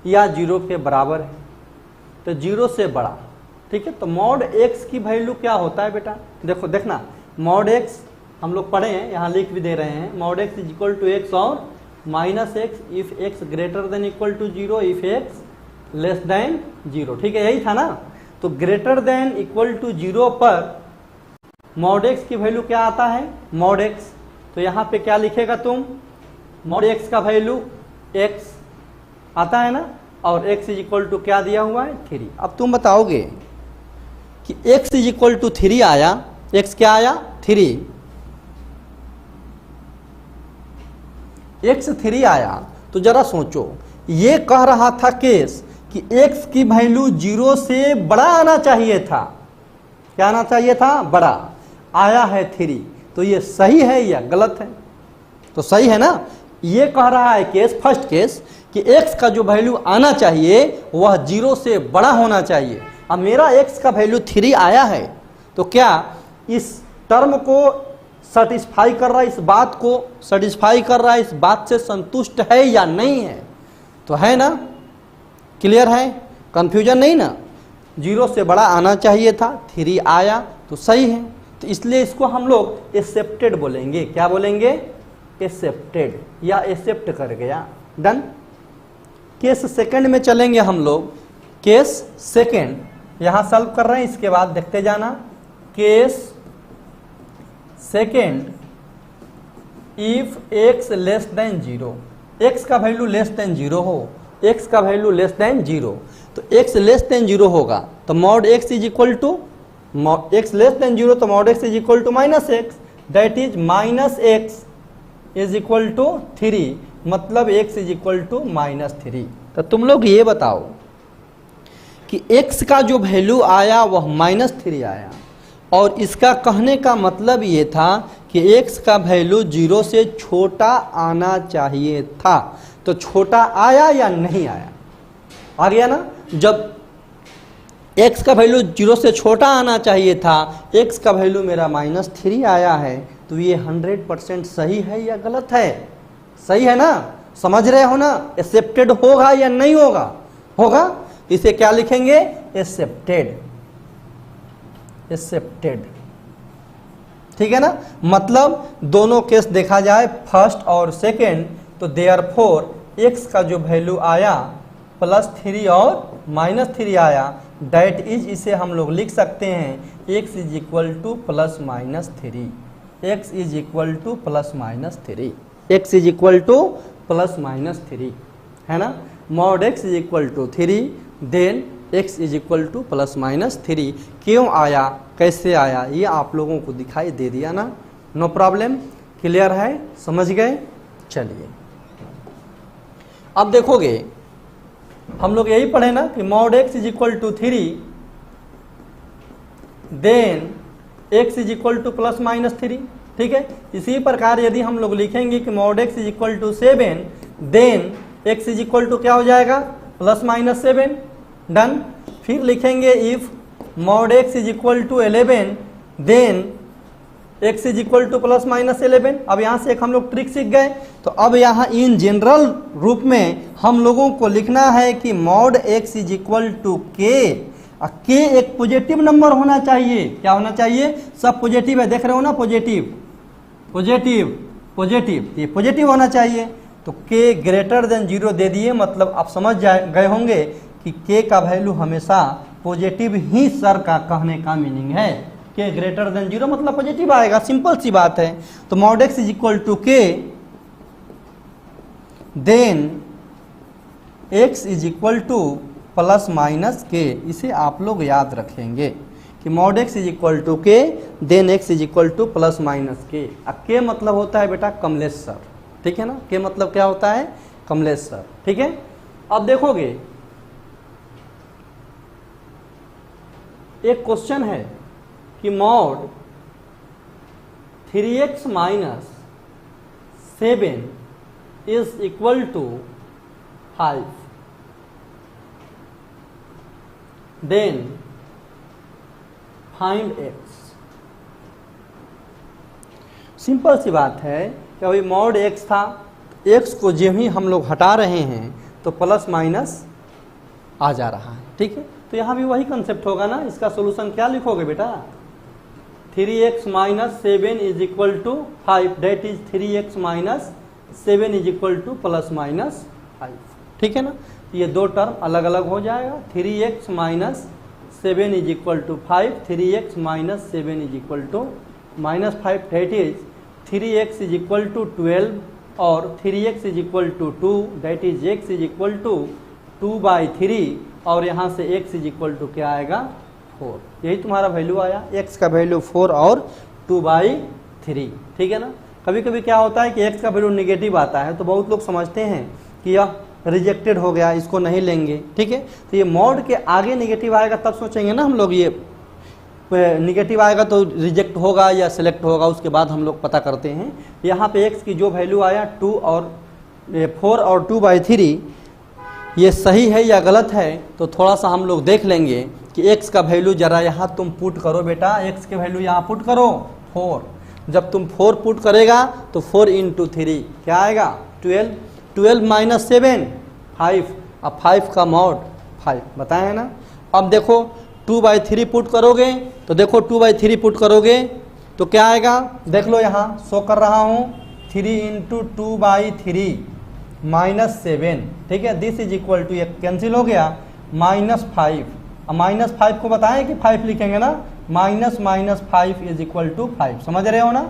या 0 के बराबर है, तो 0 से बड़ा, ठीक है। तो मॉड x की वैल्यू क्या होता है बेटा, देखो देखना, मॉड x हम लोग पढ़े हैं, यहाँ लिख भी दे रहे हैं, mod x is equal to x और minus x if x greater than equal to 0 if x less than 0, ठीक है, यही था ना। तो ग्रेटर देन इक्वल टू 0 पर मॉड x की वैल्यू क्या आता है, मॉड x। तो यहाँ पे क्या लिखेगा तुम, मॉड x का वैल्यू x आता है ना, और x इज इक्वल टू क्या दिया हुआ है, 3। अब तुम बताओगे कि x इज इक्वल टू 3 आया, x क्या आया, 3, x 3 आया। तो जरा सोचो, ये कह रहा था केस कि x की वैल्यू 0 से बड़ा आना चाहिए था, क्या आना चाहिए था, बड़ा, आया है 3। तो ये सही है या गलत है, तो सही है ना। ये कह रहा है केस, फर्स्ट केस, कि x का जो वैल्यू आना चाहिए वह 0 से बड़ा होना चाहिए। अब मेरा x का वैल्यू 3 आया है, तो क्या इस टर्म को सेटिस्फाई कर रहा है, इस बात को सेटिस्फाई कर रहा है, इस बात से संतुष्ट है या नहीं है, तो है ना, क्लियर है, कंफ्यूजन नहीं ना। 0 से बड़ा आना चाहिए था, 3 आया, तो सही है। तो इसलिए इसको हम लोग एक्सेप्टेड बोलेंगे, क्या बोलेंगे, एक्सेप्टेड, या एक्सेप्ट कर गया, डन। केस सेकंड में चलेंगे हम लोग, केस सेकंड यहाँ सॉल्व कर रहे हैं, इसके बाद देखते जाना। Case second, if x less than 0, x का वैल्यू लेस देन 0 हो, x का वैल्यू लेस देन 0, तो x लेस देन 0 होगा, तो mod x is equal to, x less than 0, तो mod x is equal to minus x, that is minus x is equal to 3, मतलब x is equal to -3। तो तुम लोग ये बताओ कि x का जो वैल्यू आया वह -3 आया, और इसका कहने का मतलब ये था कि x का वैल्यू 0 से छोटा आना चाहिए था। तो छोटा आया या नहीं आया, आ गया ना। जब x का वैल्यू 0 से छोटा आना चाहिए था, x का वैल्यू मेरा -3 आया है, तो ये 100% सही है या गलत है, सही है ना, समझ रहे हो ना। एक्सेप्टेड होगा या नहीं होगा, होगा, इसे क्या लिखेंगे, एक्सेप्टेड, एक्सेप्टेड, ठीक है ना। मतलब दोनों केस देखा जाए, फर्स्ट और सेकेंड, तो देयरफॉर x का जो वैल्यू आया +3 और -3 आया, दैट इज, इसे हम लोग लिख सकते हैं x is equal to +-3, x is equal to +-3, x is equal to +-3, है ना। Mod x is equal to 3, then x is equal to +-3। क्यों आया, कैसे आया, ये आप लोगों को दिखाई दे दिया ना, नो प्रॉब्लम, क्लियर है, समझ गए। चलिए अब देखोगे, हम लोग यही पढ़े ना कि mod x is equal to 3, then x is equal to +-3, ठीक है। इसी प्रकार यदि हम लोग लिखेंगे कि mod x is equal to 7, then x is equal to क्या हो जाएगा, +-7, डन। फिर लिखेंगे if mod x is equal to 11, then x is equal to plus minus 11। अब यहाँ से एक हम लोग ट्रिक सीख गए। तो अब यहाँ इन जनरल रूप में हम लोगों को लिखना है कि mod x is equal to k. के एक पॉजिटिव नंबर होना चाहिए। क्या होना चाहिए? सब पॉजिटिव है, देख रहे हो ना, पॉजिटिव पॉजिटिव पॉजिटिव, ये पॉजिटिव होना चाहिए। तो के ग्रेटर देन 0 दे दिए, मतलब आप समझ गए होंगे कि के का वैल्यू हमेशा पॉजिटिव ही सर का कहने का मीनिंग है। के ग्रेटर देन 0 मतलब पॉजिटिव आएगा, सिंपल सी बात है। तो mod x is equal to K, then x is equal to plus minus K. इसे आप लोग याद रखेंगे कि mod x is equal to K, then x is equal to plus minus K. K मतलब होता है बेटा कमलेश सर, ठीक है ना। के मतलब क्या होता है? कमलेश सर, ठीक है। अब देखोगे एक क्वेश्चन है कि mod 3x minus 7 is equal to 5, then find x। Simple सी बात है कि अभी मॉड x था, x को जब ही हम लोग हटा रहे हैं तो प्लस माइनस आ जा रहा है, ठीक है। तो यहाँ भी वही कंसेप्ट होगा ना। इसका सोल्यूशन क्या लिखोगे बेटा? 3x minus 7 is equal to 5, that is 3x minus 7 is equal to plus minus 5, ठीक है ना। ये दो टर्म अलग अलग हो जाएगा। 3x minus 7 is equal to 5, 3x minus 7 is equal to minus 5, that is 3x is equal to 12 और 3x is equal to 2, that is x is equal to 2/3 और यहाँ से x इज इक्वल टू क्या आएगा? 4। यही तुम्हारा value आया, x का वैल्यू 4 और 2/3, ठीक है ना। कभी कभी क्या होता है कि x का वैल्यू नेगेटिव आता है तो बहुत लोग समझते हैं कि यह रिजेक्टेड हो गया, इसको नहीं लेंगे, ठीक है। तो ये मॉड के आगे नेगेटिव आएगा तब सोचेंगे ना हम लोग, ये निगेटिव आएगा तो रिजेक्ट होगा या सिलेक्ट होगा, उसके बाद हम लोग पता करते हैं। यहाँ पे x की जो वैल्यू आया 4 और 2/3, ये सही है या गलत है तो थोड़ा सा हम लोग देख लेंगे कि x का वैल्यू जरा यहाँ तुम पुट करो बेटा। x के वैल्यू यहाँ पुट करो 4। जब तुम 4 पुट करेगा तो 4 इंटू 3 क्या आएगा? 12। 12 माइनस 7 5, अब 5 का मॉड 5 बताए है ना। अब देखो 2/3 पुट करोगे तो देखो 2/3 पुट करोगे तो क्या आएगा? देख लो यहाँ शो कर रहा हूँ, 3 इंटू 2/3 माइनस 7, ठीक है। दिस इज इक्वल टू, ये कैंसिल हो गया, माइनस 5। अब माइनस 5 को बताएं कि 5 लिखेंगे ना, माइनस 5 इज इक्वल टू 5, समझ रहे हो ना।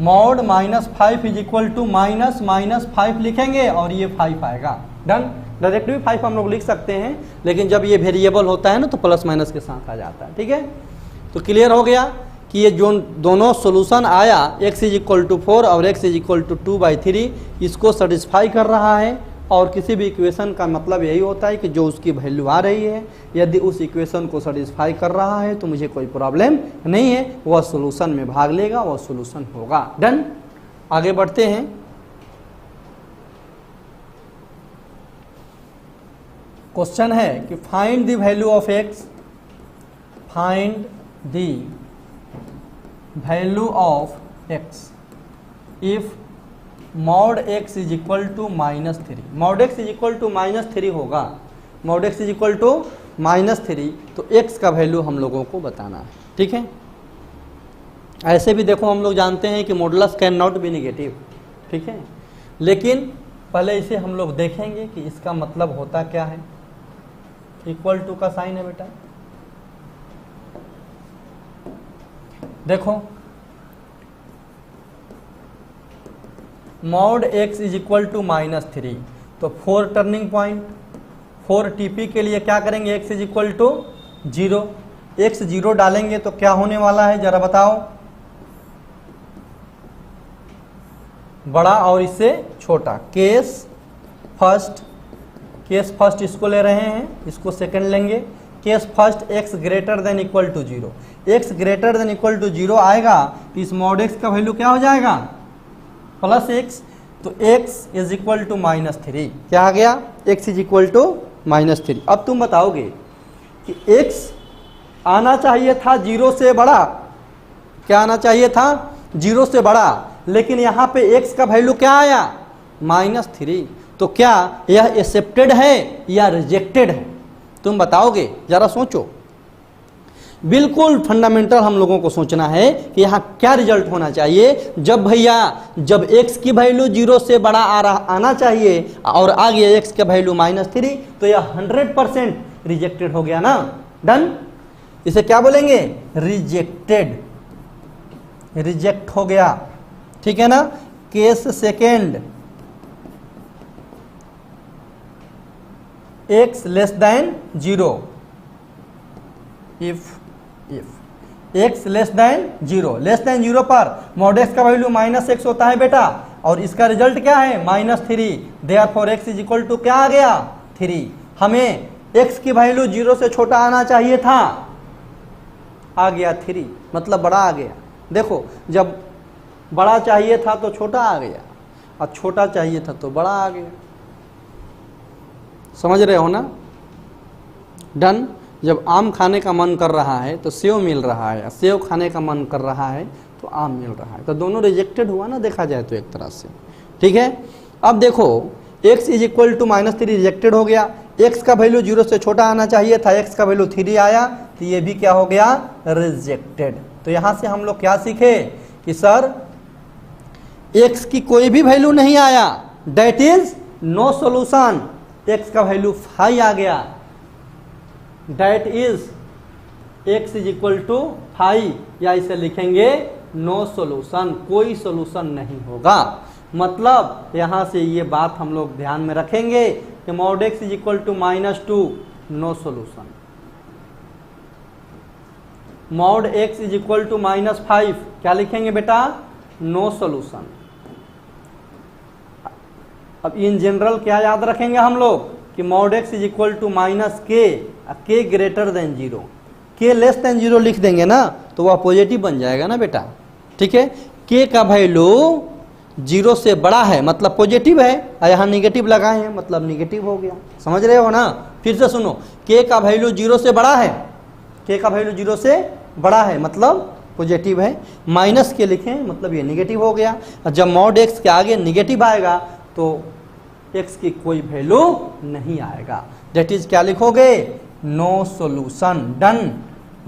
Mod -5 is equal to minus 5 लिखेंगे और ये 5 आएगा। डन। डायरेक्ट भी 5 हम लोग लिख सकते हैं, लेकिन जब ये वेरिएबल होता है ना तो प्लस माइनस के साथ आ जाता है, ठीक है। तो क्लियर हो गया कि ये जो दोनों सोल्यूशन आया, x इज इक्वल टू 4 और x इज इक्वल टू 2/3, इसको सेटिस्फाई कर रहा है। और किसी भी इक्वेशन का मतलब यही होता है कि जो उसकी वैल्यू आ रही है, यदि उस इक्वेशन को सेटिस्फाई कर रहा है तो मुझे कोई प्रॉब्लम नहीं है, वह सोल्यूशन में भाग लेगा, वह सोल्यूशन होगा। डन। आगे बढ़ते हैं। क्वेश्चन है कि find the value of x, find the value of x if mod x is equal to -3। Mod x is equal to -3 होगा, mod x is equal to -3, तो x का वैल्यू हम लोगों को बताना है, ठीक है। ऐसे भी देखो हम लोग जानते हैं कि modulus can not B negative, ठीक है, लेकिन पहले इसे हम लोग देखेंगे कि इसका मतलब होता क्या है। इक्वल टू का साइन है बेटा, देखो mod x is equal to -3, तो 4 टर्निंग पॉइंट, 4 TP के लिए क्या करेंगे? x is equal to 0, x 0 डालेंगे तो क्या होने वाला है जरा बताओ? बड़ा और इससे छोटा। केस फर्स्ट इसको ले रहे हैं, इसको सेकंड लेंगे। Case first x greater than equal to 0, x greater than equal to 0 आएगा तो इस मॉड x का वैल्यू क्या हो जाएगा? +x, तो x इज इक्वल टू -3, क्या आ गया? x is equal to -3। अब तुम बताओगे कि x आना चाहिए था 0 से बड़ा, क्या आना चाहिए था, 0 से बड़ा, लेकिन यहाँ पे x का वैल्यू क्या आया, -3। तो क्या यह एक्सेप्टेड है या रिजेक्टेड है, तुम बताओगे, जरा सोचो। बिल्कुल फंडामेंटल हम लोगों को सोचना है कि यहाँ क्या रिजल्ट होना चाहिए। जब भैया जब x की वैल्यू 0 से बड़ा आना चाहिए और आ गया x का वैल्यू -3, तो यह 100% रिजेक्टेड हो गया ना। डन, इसे क्या बोलेंगे, रिजेक्टेड, रिजेक्ट हो गया, ठीक है ना। Case second, x less than 0, if x less than 0 पर मॉड x का वैल्यू -x होता है बेटा, और इसका रिजल्ट क्या है, -3। Therefore x is equal to क्या आ गया, 3। हमें x की वैल्यू 0 से छोटा आना चाहिए था, आ गया 3, मतलब बड़ा आ गया। देखो, जब बड़ा चाहिए था तो छोटा आ गया, और छोटा चाहिए था तो बड़ा आ गया। समझ रहे हो ना। डन। जब आम खाने का मन कर रहा है तो सेव मिल रहा है, सेव खाने का मन कर रहा है तो आम मिल रहा है, तो दोनों रिजेक्टेड हुआ ना, देखा जाए तो एक तरह से, ठीक है। अब देखो x is equal to -3 rejected हो गया, x का वैल्यू 0 से छोटा आना चाहिए था, x का वैल्यू 3 आया, तो ये भी क्या हो गया, रिजेक्टेड। तो यहाँ से हम लोग क्या सीखे कि सर x की कोई भी वैल्यू नहीं आया, that is no solution. x का वैल्यू 5 आ गया, that is x is equal to 5, या इसे लिखेंगे नो सॉल्यूशन, कोई सॉल्यूशन नहीं होगा। मतलब यहां से ये बात हम लोग ध्यान में रखेंगे कि mod x is equal to -2, no solution. Mod x is equal to -5, क्या लिखेंगे बेटा, नो सॉल्यूशन। अब इन जनरल क्या याद रखेंगे हम लोग कि mod x is equal to -k greater than 0, k less than 0 लिख देंगे ना तो वह पॉजिटिव बन जाएगा ना बेटा, ठीक है। k का वैल्यू 0 से बड़ा है मतलब पॉजिटिव है, और यहाँ निगेटिव लगाए हैं मतलब निगेटिव हो गया। समझ रहे हो ना। फिर से सुनो, k का वैल्यू 0 से बड़ा है, k का वैल्यू 0 से बड़ा है मतलब पॉजिटिव है, -k लिखें मतलब ये निगेटिव हो गया। और जब मॉड x के आगे निगेटिव आएगा तो x की कोई वैल्यू नहीं आएगा, दैट इज क्या लिखोगे, नो सॉल्यूशन। डन,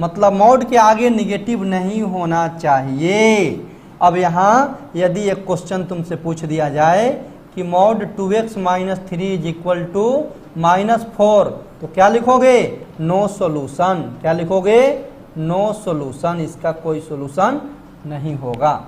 मतलब मॉड के आगे निगेटिव नहीं होना चाहिए। अब यहाँ यदि एक क्वेश्चन तुमसे पूछ दिया जाए कि mod 2x - 3 is equal to -4, तो क्या लिखोगे, नो सॉल्यूशन। क्या लिखोगे, नो सॉल्यूशन, इसका कोई सॉल्यूशन नहीं होगा,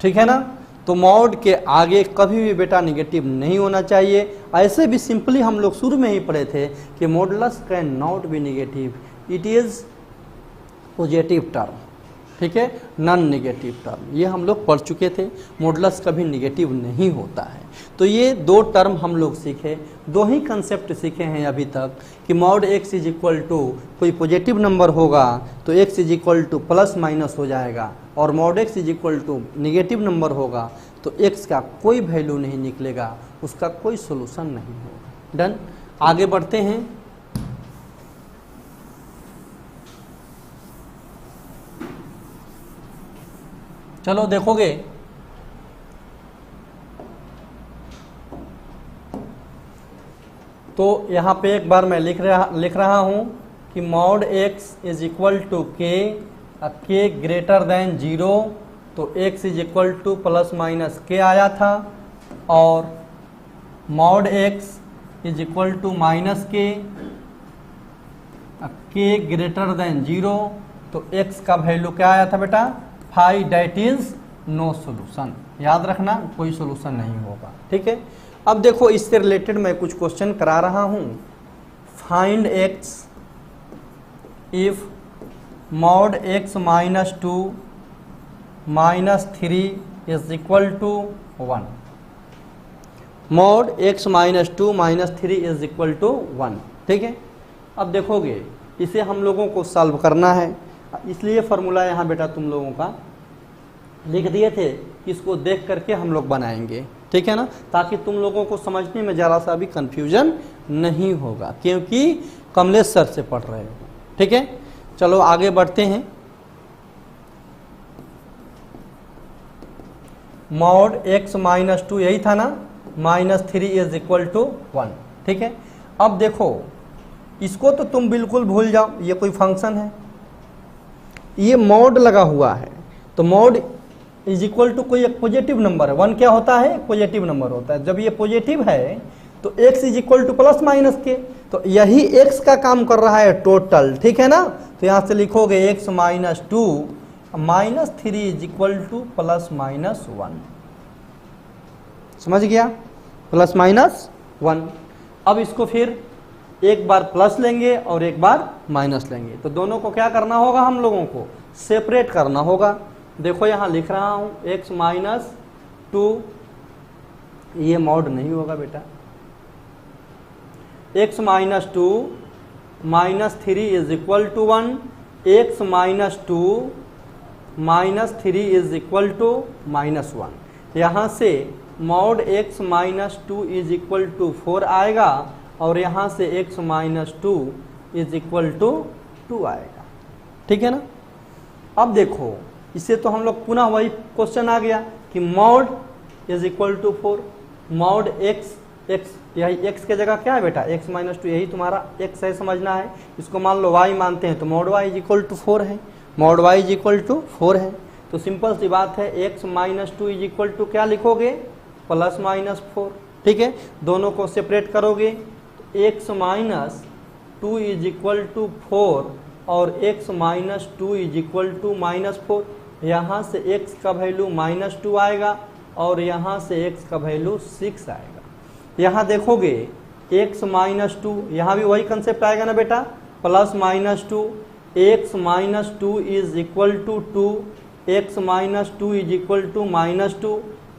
ठीक है ना। तो मॉड के आगे कभी भी बेटा निगेटिव नहीं होना चाहिए। ऐसे भी सिंपली हम लोग शुरू में ही पढ़े थे कि modulus can not B negative, it is positive term, ठीक है, नॉन नेगेटिव टर्म, ये हम लोग पढ़ चुके थे। मॉडुलस कभी नेगेटिव नहीं होता है। तो ये दो टर्म हम लोग सीखे, दो ही कंसेप्ट सीखे हैं अभी तक कि mod x is equal to कोई पॉजिटिव नंबर होगा तो x is equal to plus minus हो जाएगा, और mod x is equal to negative number होगा तो x का कोई वैल्यू नहीं निकलेगा, उसका कोई सोल्यूशन नहीं होगा। डन, आगे बढ़ते हैं। चलो देखोगे, तो यहाँ पे एक बार मैं लिख रहा हूँ कि mod x is equal to k greater than 0, तो x is equal to plus minus k आया था, और mod x is equal to -k greater than 0, तो x का वैल्यू क्या आया था बेटा, 5, दैट इज नो सॉल्यूशन। याद रखना, कोई सॉल्यूशन नहीं होगा, ठीक है। अब देखो इससे रिलेटेड मैं कुछ क्वेश्चन करा रहा हूं। Find x if mod x -2 -3 is equal to 1। Mod x -2 -3 is equal to 1, ठीक है। अब देखोगे इसे हम लोगों को सॉल्व करना है, इसलिए फार्मूला यहाँ बेटा तुम लोगों का लिख दिए थे, इसको देख करके हम लोग बनाएंगे, ठीक है ना, ताकि तुम लोगों को समझने में ज़रा सा भी कंफ्यूजन नहीं होगा, क्योंकि कमलेश सर से पढ़ रहे हो, ठीक है। चलो आगे बढ़ते हैं। मॉड x माइनस 2 यही था ना, -3 इज इक्वल टू 1। ठीक है, अब देखो इसको तो तुम बिल्कुल भूल जाओ, ये कोई फंक्शन है, ये मॉड लगा हुआ है, तो मॉड इज इक्वल टू कोई एक पॉजिटिव नंबर है। 1 क्या होता है? पॉजिटिव नंबर होता है। जब ये पॉजिटिव है तो x is equal to plus minus के, तो यही x का काम कर रहा है टोटल। ठीक है ना, तो यहां से लिखोगे x minus 2 -3 is equal to plus minus 1। समझ गया? Plus minus 1। अब इसको फिर एक बार प्लस लेंगे और एक बार माइनस लेंगे, तो दोनों को क्या करना होगा? हम लोगों को सेपरेट करना होगा। देखो यहां लिख रहा हूं x माइनस 2, ये मॉड नहीं होगा बेटा, x minus 2 -3 is equal to 1, x minus 2 -3 is equal to -1। यहाँ से mod x minus 2 is equal to 4 आएगा और यहाँ से x minus 2 is equal to 2 आएगा। ठीक है ना? अब देखो इससे तो हम लोग पुनः वही क्वेश्चन आ गया कि mod is equal to 4, mod x यही x के जगह क्या है बेटा? x माइनस 2 यही तुम्हारा x है, समझना है। इसको मान लो y मानते हैं तो mod y is equal to 4 है, mod y is equal to 4 है। तो सिंपल सी बात है, x minus 2 is equal to क्या लिखोगे? Plus minus 4। ठीक है, दोनों को सेपरेट करोगे तो x minus 2 is equal to 4 और x minus 2 is equal to -4। यहाँ से x का वैल्यू -2 आएगा और यहाँ से x का वैल्यू 6 आएगा। यहाँ देखोगे x माइनस 2, यहाँ भी वही कंसेप्ट आएगा ना बेटा, plus minus 2, x minus 2 is equal to 2, x minus 2 is equal to -2,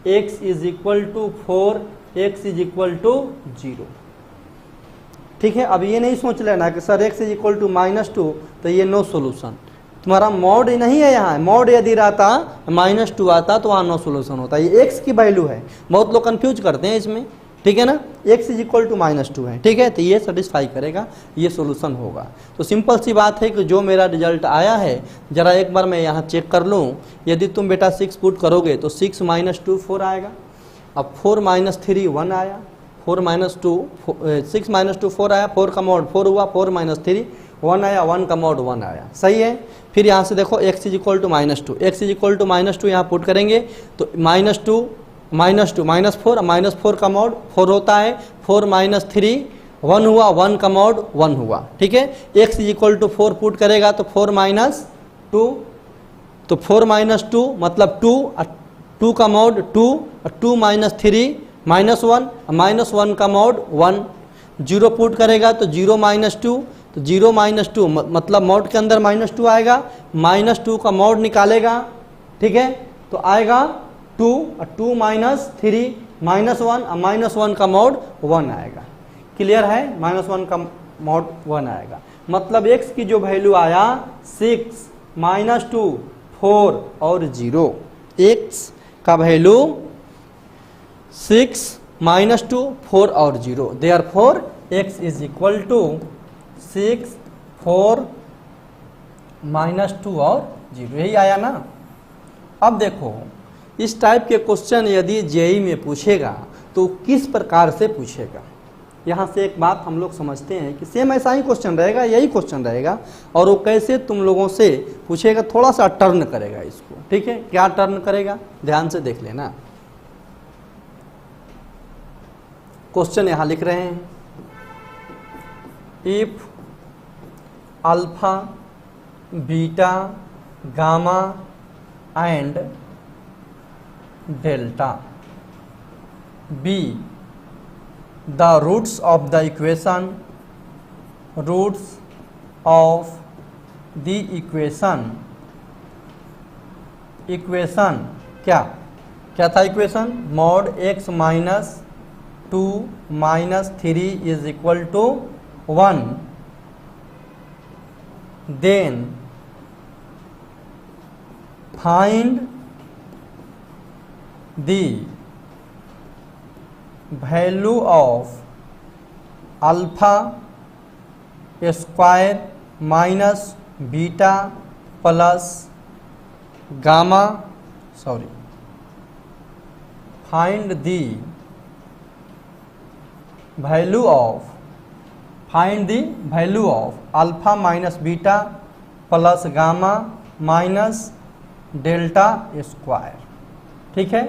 x is equal to 4, x is equal to 0। ठीक है, अब ये नहीं सोच लेना कि sir x is equal to -2 तो ये नो सोल्यूशन, तुम्हारा मॉड नहीं है। यहाँ मॉड यदि रहता -2 आता तो वहाँ नो सोल्यूशन होता। ये x की वैल्यू है, बहुत लोग कंफ्यूज करते हैं इसमें। ठीक है ना, x इज इक्वल टू -2 है। ठीक है, तो ये सेटिस्फाई करेगा, ये सोल्यूशन होगा। तो सिंपल सी बात है कि जो मेरा रिजल्ट आया है जरा एक बार मैं यहाँ चेक कर लूँ। यदि तुम बेटा 6 पुट करोगे तो 6 - 2 4 आएगा। अब 4 - 3 1 आया, 4 - 2 6 - 2 4 आया, 4 का मॉड 4 हुआ, 4 - 3 1 आया, 1 का मॉड 1 आया। सही है। फिर यहाँ से देखो x is equal to -2, x is equal to -2 यहाँ पुट करेंगे तो -2 -4 -4 का मॉड 4 होता है, 4 - 3 1 हुआ, 1 का मॉड 1 हुआ। ठीक है, x is equal to 4 put करेगा तो 4 - 2, तो 4 - 2 मतलब 2 का मॉड 2 -3 -1 -1 का मॉड 1, 0 पुट करेगा तो 0 - 2, तो 0 - 2 मतलब मॉड के अंदर -2 आएगा, -2 का मॉड निकालेगा। ठीक है, तो आएगा 2 -3 -1 -1 का मॉड 1 आएगा। क्लियर है? -1 का मॉड 1 आएगा, मतलब x की जो वैल्यू आया 6 -2 4 और 0। x का वैल्यू 6 -2 4 और 0, therefore x is equal to 6 4 -2 और 0, यही आया ना। अब देखो इस टाइप के क्वेश्चन यदि जेईई में पूछेगा तो किस प्रकार से पूछेगा। यहाँ से एक बात हम लोग समझते हैं कि सेम ऐसा ही क्वेश्चन रहेगा, यही क्वेश्चन रहेगा, और वो कैसे तुम लोगों से पूछेगा, थोड़ा सा टर्न करेगा इसको। ठीक है, क्या टर्न करेगा ध्यान से देख लेना। क्वेश्चन यहाँ लिख रहे हैं, if alpha beta gamma and delta be the roots of the equation, roots of the equation, equation क्या था equation? Mod x minus 2 -3 is equal to 1, then find the value of alpha square minus beta plus gamma, sorry, find the value of alpha minus beta plus gamma minus delta square. ठीक है,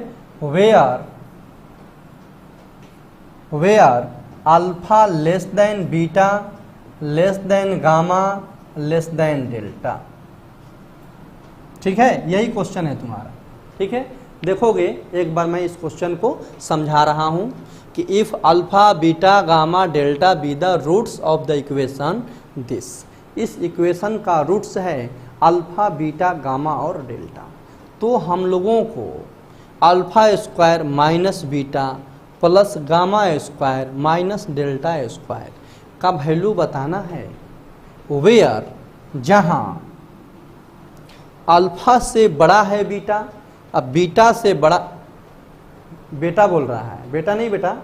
where alpha less than beta less than gamma less than delta. ठीक है, यही question है तुम्हारा। ठीक है, देखोगे एक बार मैं इस क्वेश्चन को समझा रहा हूं कि if alpha beta gamma delta be the roots of the equation this, इस इक्वेशन का रूट्स है अल्फा बीटा गामा और डेल्टा, तो हम लोगों को alpha square minus beta plus gamma square minus delta square का वैल्यू बताना है। वेयर, जहां अल्फा से बड़ा है बीटा, अब बीटा से बड़ा, बेटा बोल रहा है, बेटा नहीं बेटा,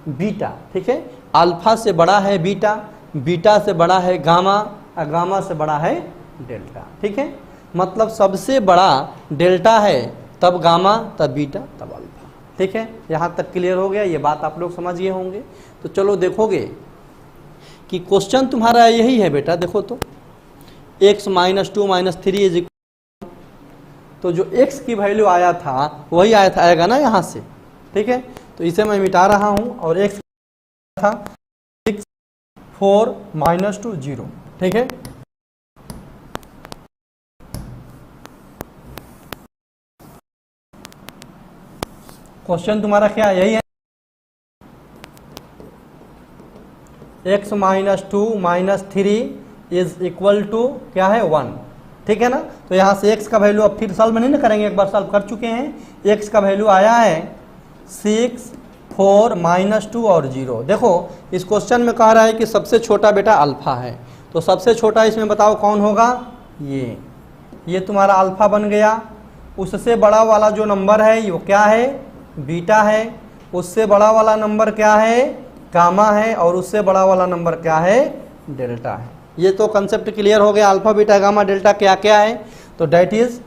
बीटा। ठीक है, अल्फा से बड़ा है बीटा, बीटा से बड़ा है गामा और गामा से बड़ा है डेल्टा। ठीक है, मतलब सबसे बड़ा डेल्टा है तब गामा तब बीटा तब अल्फा। ठीक है, यहाँ तक क्लियर हो गया, ये बात आप लोग समझ गए होंगे। तो चलो देखोगे कि क्वेश्चन तुम्हारा यही है बेटा, देखो तो x minus 2 minus 3 is equal, तो जो x की वैल्यू आया था वही आएगा ना यहाँ से। ठीक है, तो इसे मैं मिटा रहा हूँ और x था 6 4 माइनस 2 0। ठीक है, क्वेश्चन तुम्हारा क्या यही है, x minus 2 minus 3 is equal to क्या है 1। ठीक है ना, तो यहाँ से x का वैल्यू अब फिर सॉल्व नहीं ना करेंगे, एक बार सॉल्व कर चुके हैं। x का वैल्यू आया है 6 4 माइनस 2 और 0। देखो इस क्वेश्चन में कह रहा है कि सबसे छोटा बेटा अल्फा है, तो सबसे छोटा इसमें बताओ कौन होगा, ये तुम्हारा अल्फा बन गया। उससे बड़ा वाला जो नंबर है वो क्या है, बीटा है। उससे बड़ा वाला नंबर क्या है, गामा है। और उससे बड़ा वाला नंबर क्या है, डेल्टा है। ये तो कंसेप्ट क्लियर हो गया, अल्फा बीटा गामा डेल्टा क्या क्या है। तो that is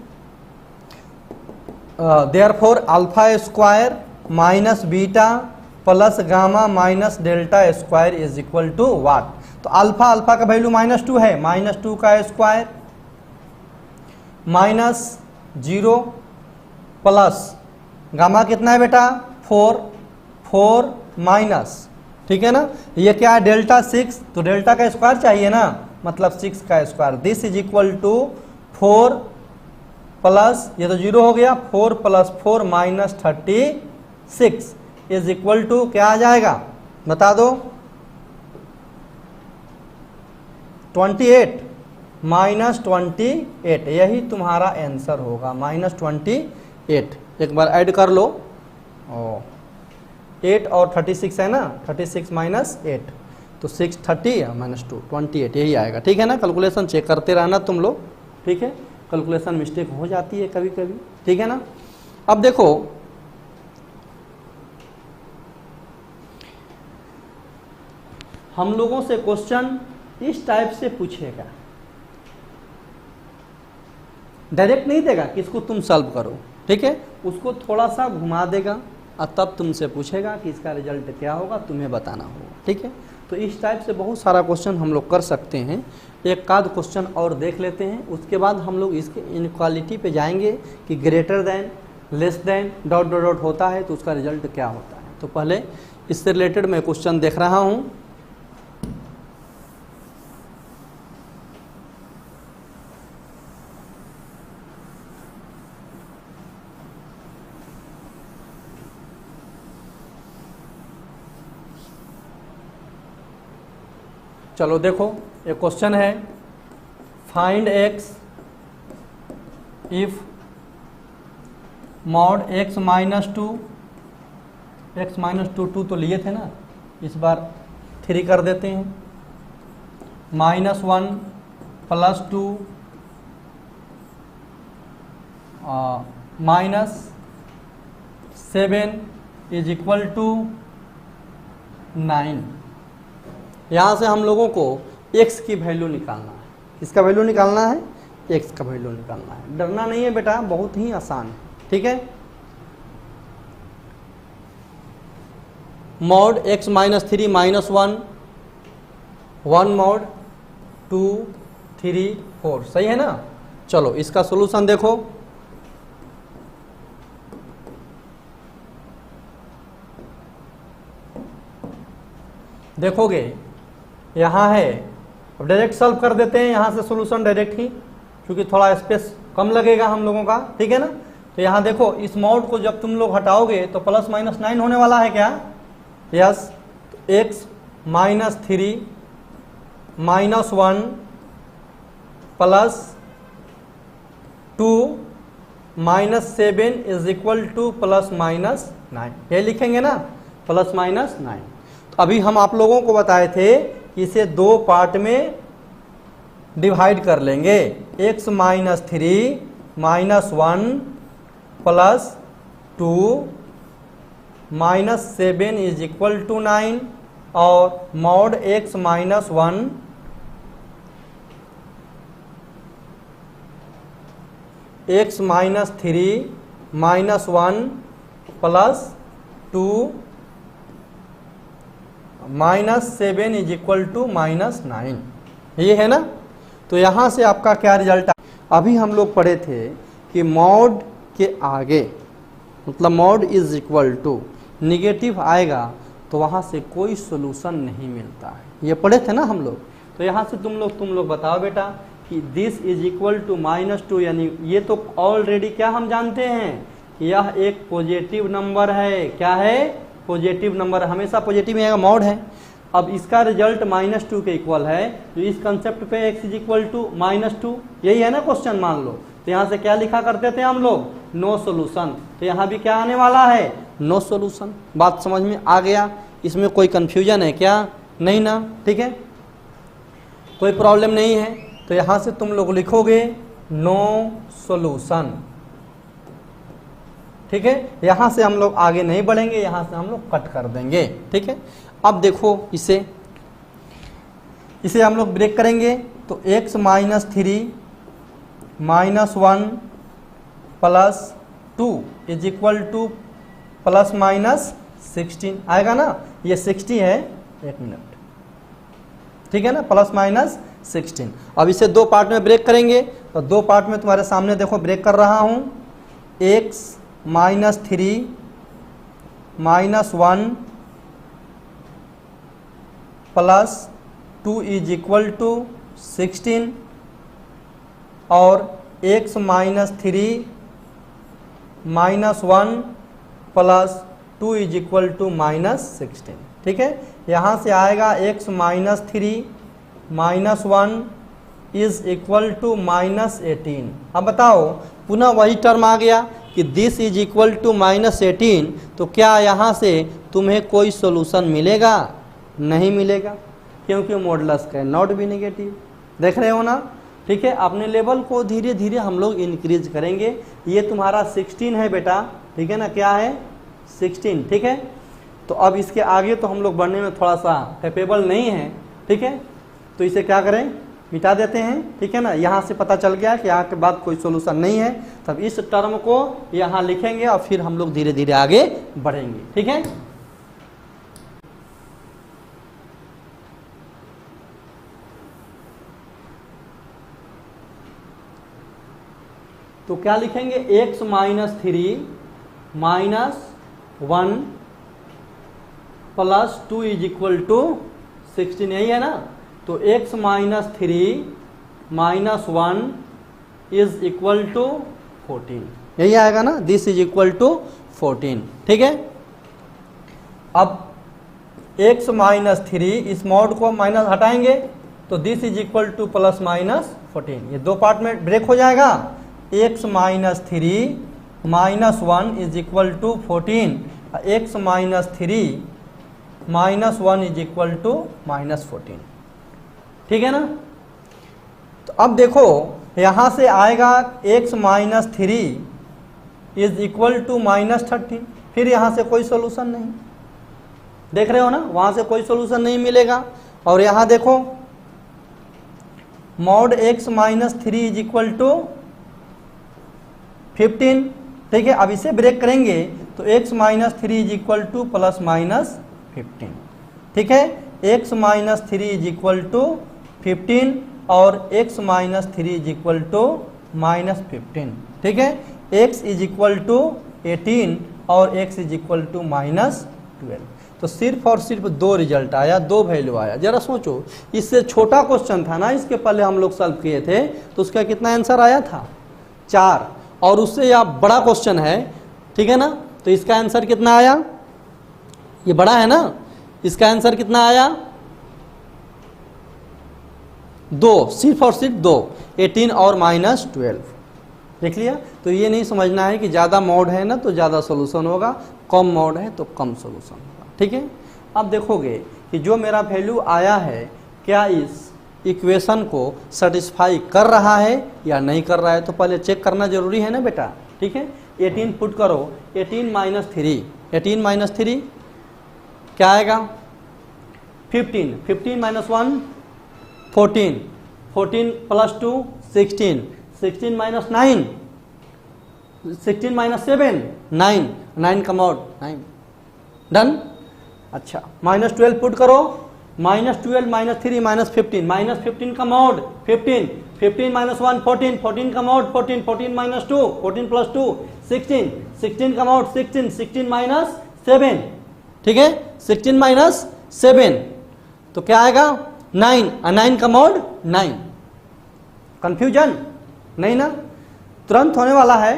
therefore alpha square minus beta plus gamma minus delta square is equal to what. तो अल्फा का वैल्यू -2 है, -2 का स्क्वायर माइनस 0 प्लस गामा कितना है बेटा 4 माइनस, ठीक है ना। ये क्या है डेल्टा 6, तो डेल्टा का स्क्वायर चाहिए ना, मतलब 6 का square. This is equal to 4 plus, ये तो 0 हो गया, 4 plus 4 minus 36 is equal to क्या आ जाएगा बता दो, 28 माइनस 28। यही तुम्हारा आंसर होगा -28। एक बार ऐड कर लो, 8 और 36 है ना, 36 माइनस 8 तो 630 माइनस 2 28, यही आएगा। ठीक है ना, कैलकुलेशन चेक करते रहना तुम लोग, ठीक है। कैलकुलेशन मिस्टेक हो जाती है कभी कभी, ठीक है ना। अब देखो हम लोगों से क्वेश्चन इस टाइप से पूछेगा, डायरेक्ट नहीं देगा कि इसको तुम सॉल्व करो, ठीक है। उसको थोड़ा सा घुमा देगा और तब तुमसे पूछेगा कि इसका रिजल्ट क्या होगा, तुम्हें बताना होगा, ठीक है। तो इस टाइप से बहुत सारा क्वेश्चन हम लोग कर सकते हैं। एक आध क्वेश्चन और देख लेते हैं, उसके बाद हम लोग इसके इनक्वालिटी पे जाएंगे कि greater than less than dot dot dot होता है तो उसका रिजल्ट क्या होता है। तो पहले इससे रिलेटेड मैं क्वेश्चन देख रहा हूँ। चलो देखो एक क्वेश्चन है, find x if mod x minus 2, x minus 2 तो लिए थे ना, इस बार 3 कर देते हैं, -1 प्लस 2 -7 इज इक्वल टू 9। यहाँ से हम लोगों को x की वैल्यू निकालना है, इसका वैल्यू निकालना है, x का वैल्यू निकालना है। डरना नहीं है बेटा, बहुत ही आसान है, ठीक है। Mod x minus 3 minus 1, 1 mod 2 3 4, सही है ना। चलो इसका सॉल्यूशन देखो, देखोगे यहाँ है, अब डायरेक्ट सॉल्व कर देते हैं यहाँ से सॉल्यूशन डायरेक्ट ही, क्योंकि थोड़ा स्पेस कम लगेगा हम लोगों का, ठीक है ना। तो यहाँ देखो इस मॉड को जब तुम लोग हटाओगे तो प्लस माइनस 9 होने वाला है क्या, यस। तो x minus 3 minus 1 plus 2 minus 7 is equal to plus minus 9, ये लिखेंगे ना, प्लस माइनस 9। तो अभी हम आप लोगों को बताए थे कि इसे दो पार्ट में डिवाइड कर लेंगे, x minus 3 minus 1 plus 2 minus 7 is equal to 9 और mod x minus 1 x minus 3 minus 1 plus 2 minus 7 is equal to minus 9, ये है ना। तो यहाँ से आपका क्या रिजल्ट, अभी हम लोग पढ़े थे कि मॉड के आगे मतलब mod is equal to negative आएगा तो वहाँ से कोई सोल्यूशन नहीं मिलता है, ये पढ़े थे ना हम लोग। तो यहाँ से तुम लोग बताओ बेटा कि this is equal to minus 2, यानी ये तो ऑलरेडी क्या हम जानते हैं कि यह एक पॉजिटिव नंबर है, क्या है, पॉजिटिव नंबर, हमेशा पॉजिटिव में आएगा, मॉड है। अब इसका रिजल्ट -2 के इक्वल है, तो इस कंसेप्ट पे x इज इक्वल टू -2, यही है ना क्वेश्चन, मान लो। तो यहाँ से क्या लिखा करते थे हम लोग, नो सोल्यूशन। तो यहाँ भी क्या आने वाला है, नो सोल्यूशन। बात समझ में आ गया, इसमें कोई कंफ्यूजन है क्या, नहीं ना, ठीक है, कोई प्रॉब्लम नहीं है। तो यहाँ से तुम लोग लिखोगे नो सोल्यूशन, ठीक है। यहाँ से हम लोग आगे नहीं बढ़ेंगे, यहाँ से हम लोग कट कर देंगे, ठीक है। अब देखो इसे हम लोग ब्रेक करेंगे, तो x minus 3 minus 1 plus 2 is equal to plus minus 16 आएगा ना, ये 60 है, एक मिनट, ठीक है ना, प्लस माइनस 16। अब इसे दो पार्ट में ब्रेक करेंगे, तो दो पार्ट में तुम्हारे सामने देखो ब्रेक कर रहा हूँ, x minus 3 minus 1 plus 2 is equal to 16 और x minus 3 minus 1 plus 2 is equal to minus 16, ठीक है। यहाँ से आएगा x minus 3 minus 1 is equal to minus 18। अब बताओ, पुनः वही टर्म आ गया कि this is equal to minus 18, तो क्या यहाँ से तुम्हें कोई सोल्यूशन मिलेगा, नहीं मिलेगा, क्योंकि modulus can not B negative, देख रहे हो ना, ठीक है। अपने लेवल को धीरे धीरे हम लोग इंक्रीज करेंगे। ये तुम्हारा 16 है बेटा, ठीक है ना, क्या है 16, ठीक है। तो अब इसके आगे तो हम लोग बढ़ने में थोड़ा सा कैपेबल नहीं है, ठीक है। तो इसे क्या करें, मिटा देते हैं, ठीक है ना। यहाँ से पता चल गया कि यहाँ के बाद कोई सोल्यूशन नहीं है, तब इस टर्म को यहाँ लिखेंगे और फिर हम लोग धीरे धीरे आगे बढ़ेंगे, ठीक है। तो क्या लिखेंगे, x minus 3 minus 1 plus 2 is equal to 16, यही है ना। तो x minus 3 minus 1 is equal to 14, यही आएगा ना, दिस इज इक्वल टू 14, ठीक है। अब x माइनस 3, इस मॉड को माइनस हटाएंगे तो this is equal to plus minus 14, ये दो पार्ट में ब्रेक हो जाएगा। x minus 3 minus 1 is equal to 14, x minus 3 minus 1 is equal to minus 14, ठीक है ना। तो अब देखो यहाँ से आएगा x minus 3 is equal to minus 13, फिर यहाँ से कोई सोल्यूशन नहीं, देख रहे हो ना, वहाँ से कोई सोल्यूशन नहीं मिलेगा। और यहाँ देखो mod x minus 3 is equal to 15। ठीक है, अब इसे ब्रेक करेंगे तो x minus 3 is equal to plus minus 15। ठीक है, x minus 3 is equal to 15 और x minus 3 is equal to minus 15। ठीक है, x इज इक्वल टू 18 और x is equal to minus 12। तो सिर्फ और सिर्फ दो रिजल्ट आया, दो वैल्यू आया। जरा सोचो, इससे छोटा क्वेश्चन था ना, इसके पहले हम लोग सॉल्व किए थे, तो उसका कितना आंसर आया था 4, और उससे यह बड़ा क्वेश्चन है। ठीक है ना, तो इसका आंसर कितना आया, ये बड़ा है ना, इसका आंसर कितना आया 2, सिर्फ और सिर्फ 2, 18 और माइनस 12। देख लिया। तो ये नहीं समझना है कि ज़्यादा मॉड है ना तो ज़्यादा सोल्यूशन होगा, कम मॉड है तो कम सोल्यूशन होगा। ठीक है, अब देखोगे कि जो मेरा वैल्यू आया है क्या इस इक्वेशन को सेटिस्फाई कर रहा है या नहीं कर रहा है, तो पहले चेक करना जरूरी है ना बेटा। ठीक है, 18 पुट करो, 18 माइनस 3, 18 माइनस 3 क्या आएगा 15, 15 minus 1 14, 14 plus 2 16, 16 minus 9, 16 minus 7 9, 9 come out 9, done. अच्छा, माइनस 12 पुट करो, minus 12 minus 3 minus 15, minus 15 come out 15, 15 minus 1 14, 14 come out 14, 14 minus 2 14 plus 2 16, 16 come out 16, 16 minus 7। ठीक है, 16 माइनस 7 तो क्या आएगा 9, 9 कम आउट 9। कंफ्यूजन नहीं ना, तुरंत होने वाला है।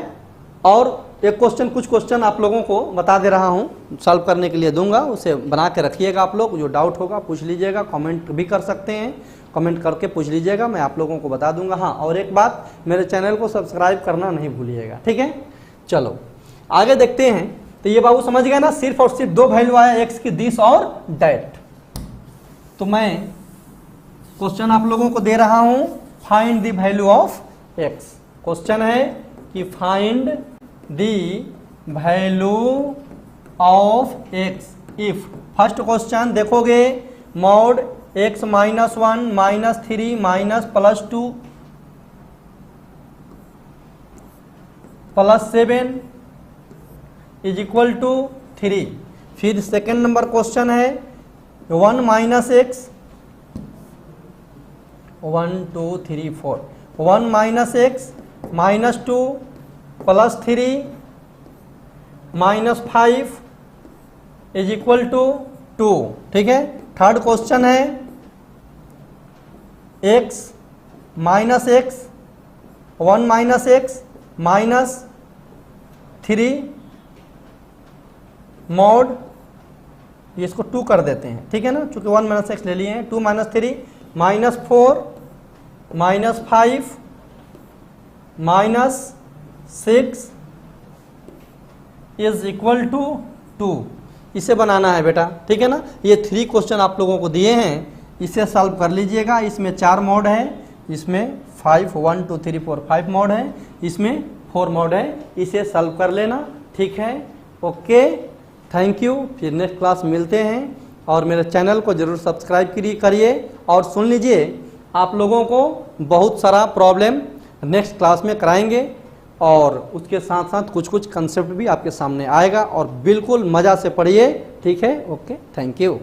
और एक क्वेश्चन, कुछ क्वेश्चन आप लोगों को बता दे रहा हूँ, सॉल्व करने के लिए दूंगा, उसे बना के रखिएगा। आप लोग जो डाउट होगा पूछ लीजिएगा, कमेंट भी कर सकते हैं, कमेंट करके पूछ लीजिएगा, मैं आप लोगों को बता दूंगा। हाँ, और एक बात, मेरे चैनल को सब्सक्राइब करना नहीं भूलिएगा। ठीक है, चलो आगे देखते हैं। तो ये बाबू समझ गए ना, सिर्फ और सिर्फ दो वैल्यू आया, एक्स की दिस और दैट। तो मैं क्वेश्चन आप लोगों को दे रहा हूं, find the value of x. Question है कि find the value of x if, first question देखोगे, mod x minus 1 minus 3 minus plus 2 plus 7 is equal to 3। फिर सेकेंड नंबर क्वेश्चन है 1 minus x, 1 2 3 4, 1 minus x minus 2 plus 3 minus 5 is equal to 2। ठीक है, third question है x minus x, 1 minus x minus 3 mod, इसको 2 कर देते हैं। ठीक है ना, चूंकि 1 माइनस एक्स ले लिए हैं, 2 minus 3 minus 4 minus 5 minus 6 is equal to 2। इसे बनाना है बेटा। ठीक है ना, ये 3 क्वेश्चन आप लोगों को दिए हैं, इसे सॉल्व कर लीजिएगा। इसमें 4 मॉड है, इसमें 5 1 2 3 4 5 मॉड है, इसमें 4 मॉड है, इसे सॉल्व कर लेना। ठीक है, ओके, थैंक यू। फिर नेक्स्ट क्लास मिलते हैं, और मेरे चैनल को जरूर सब्सक्राइब करिए। और सुन लीजिए, आप लोगों को बहुत सारा प्रॉब्लम नेक्स्ट क्लास में कराएंगे, और उसके साथ साथ कुछ कुछ कंसेप्ट भी आपके सामने आएगा, और बिल्कुल मज़ा से पढ़िए। ठीक है, ओके, थैंक यू।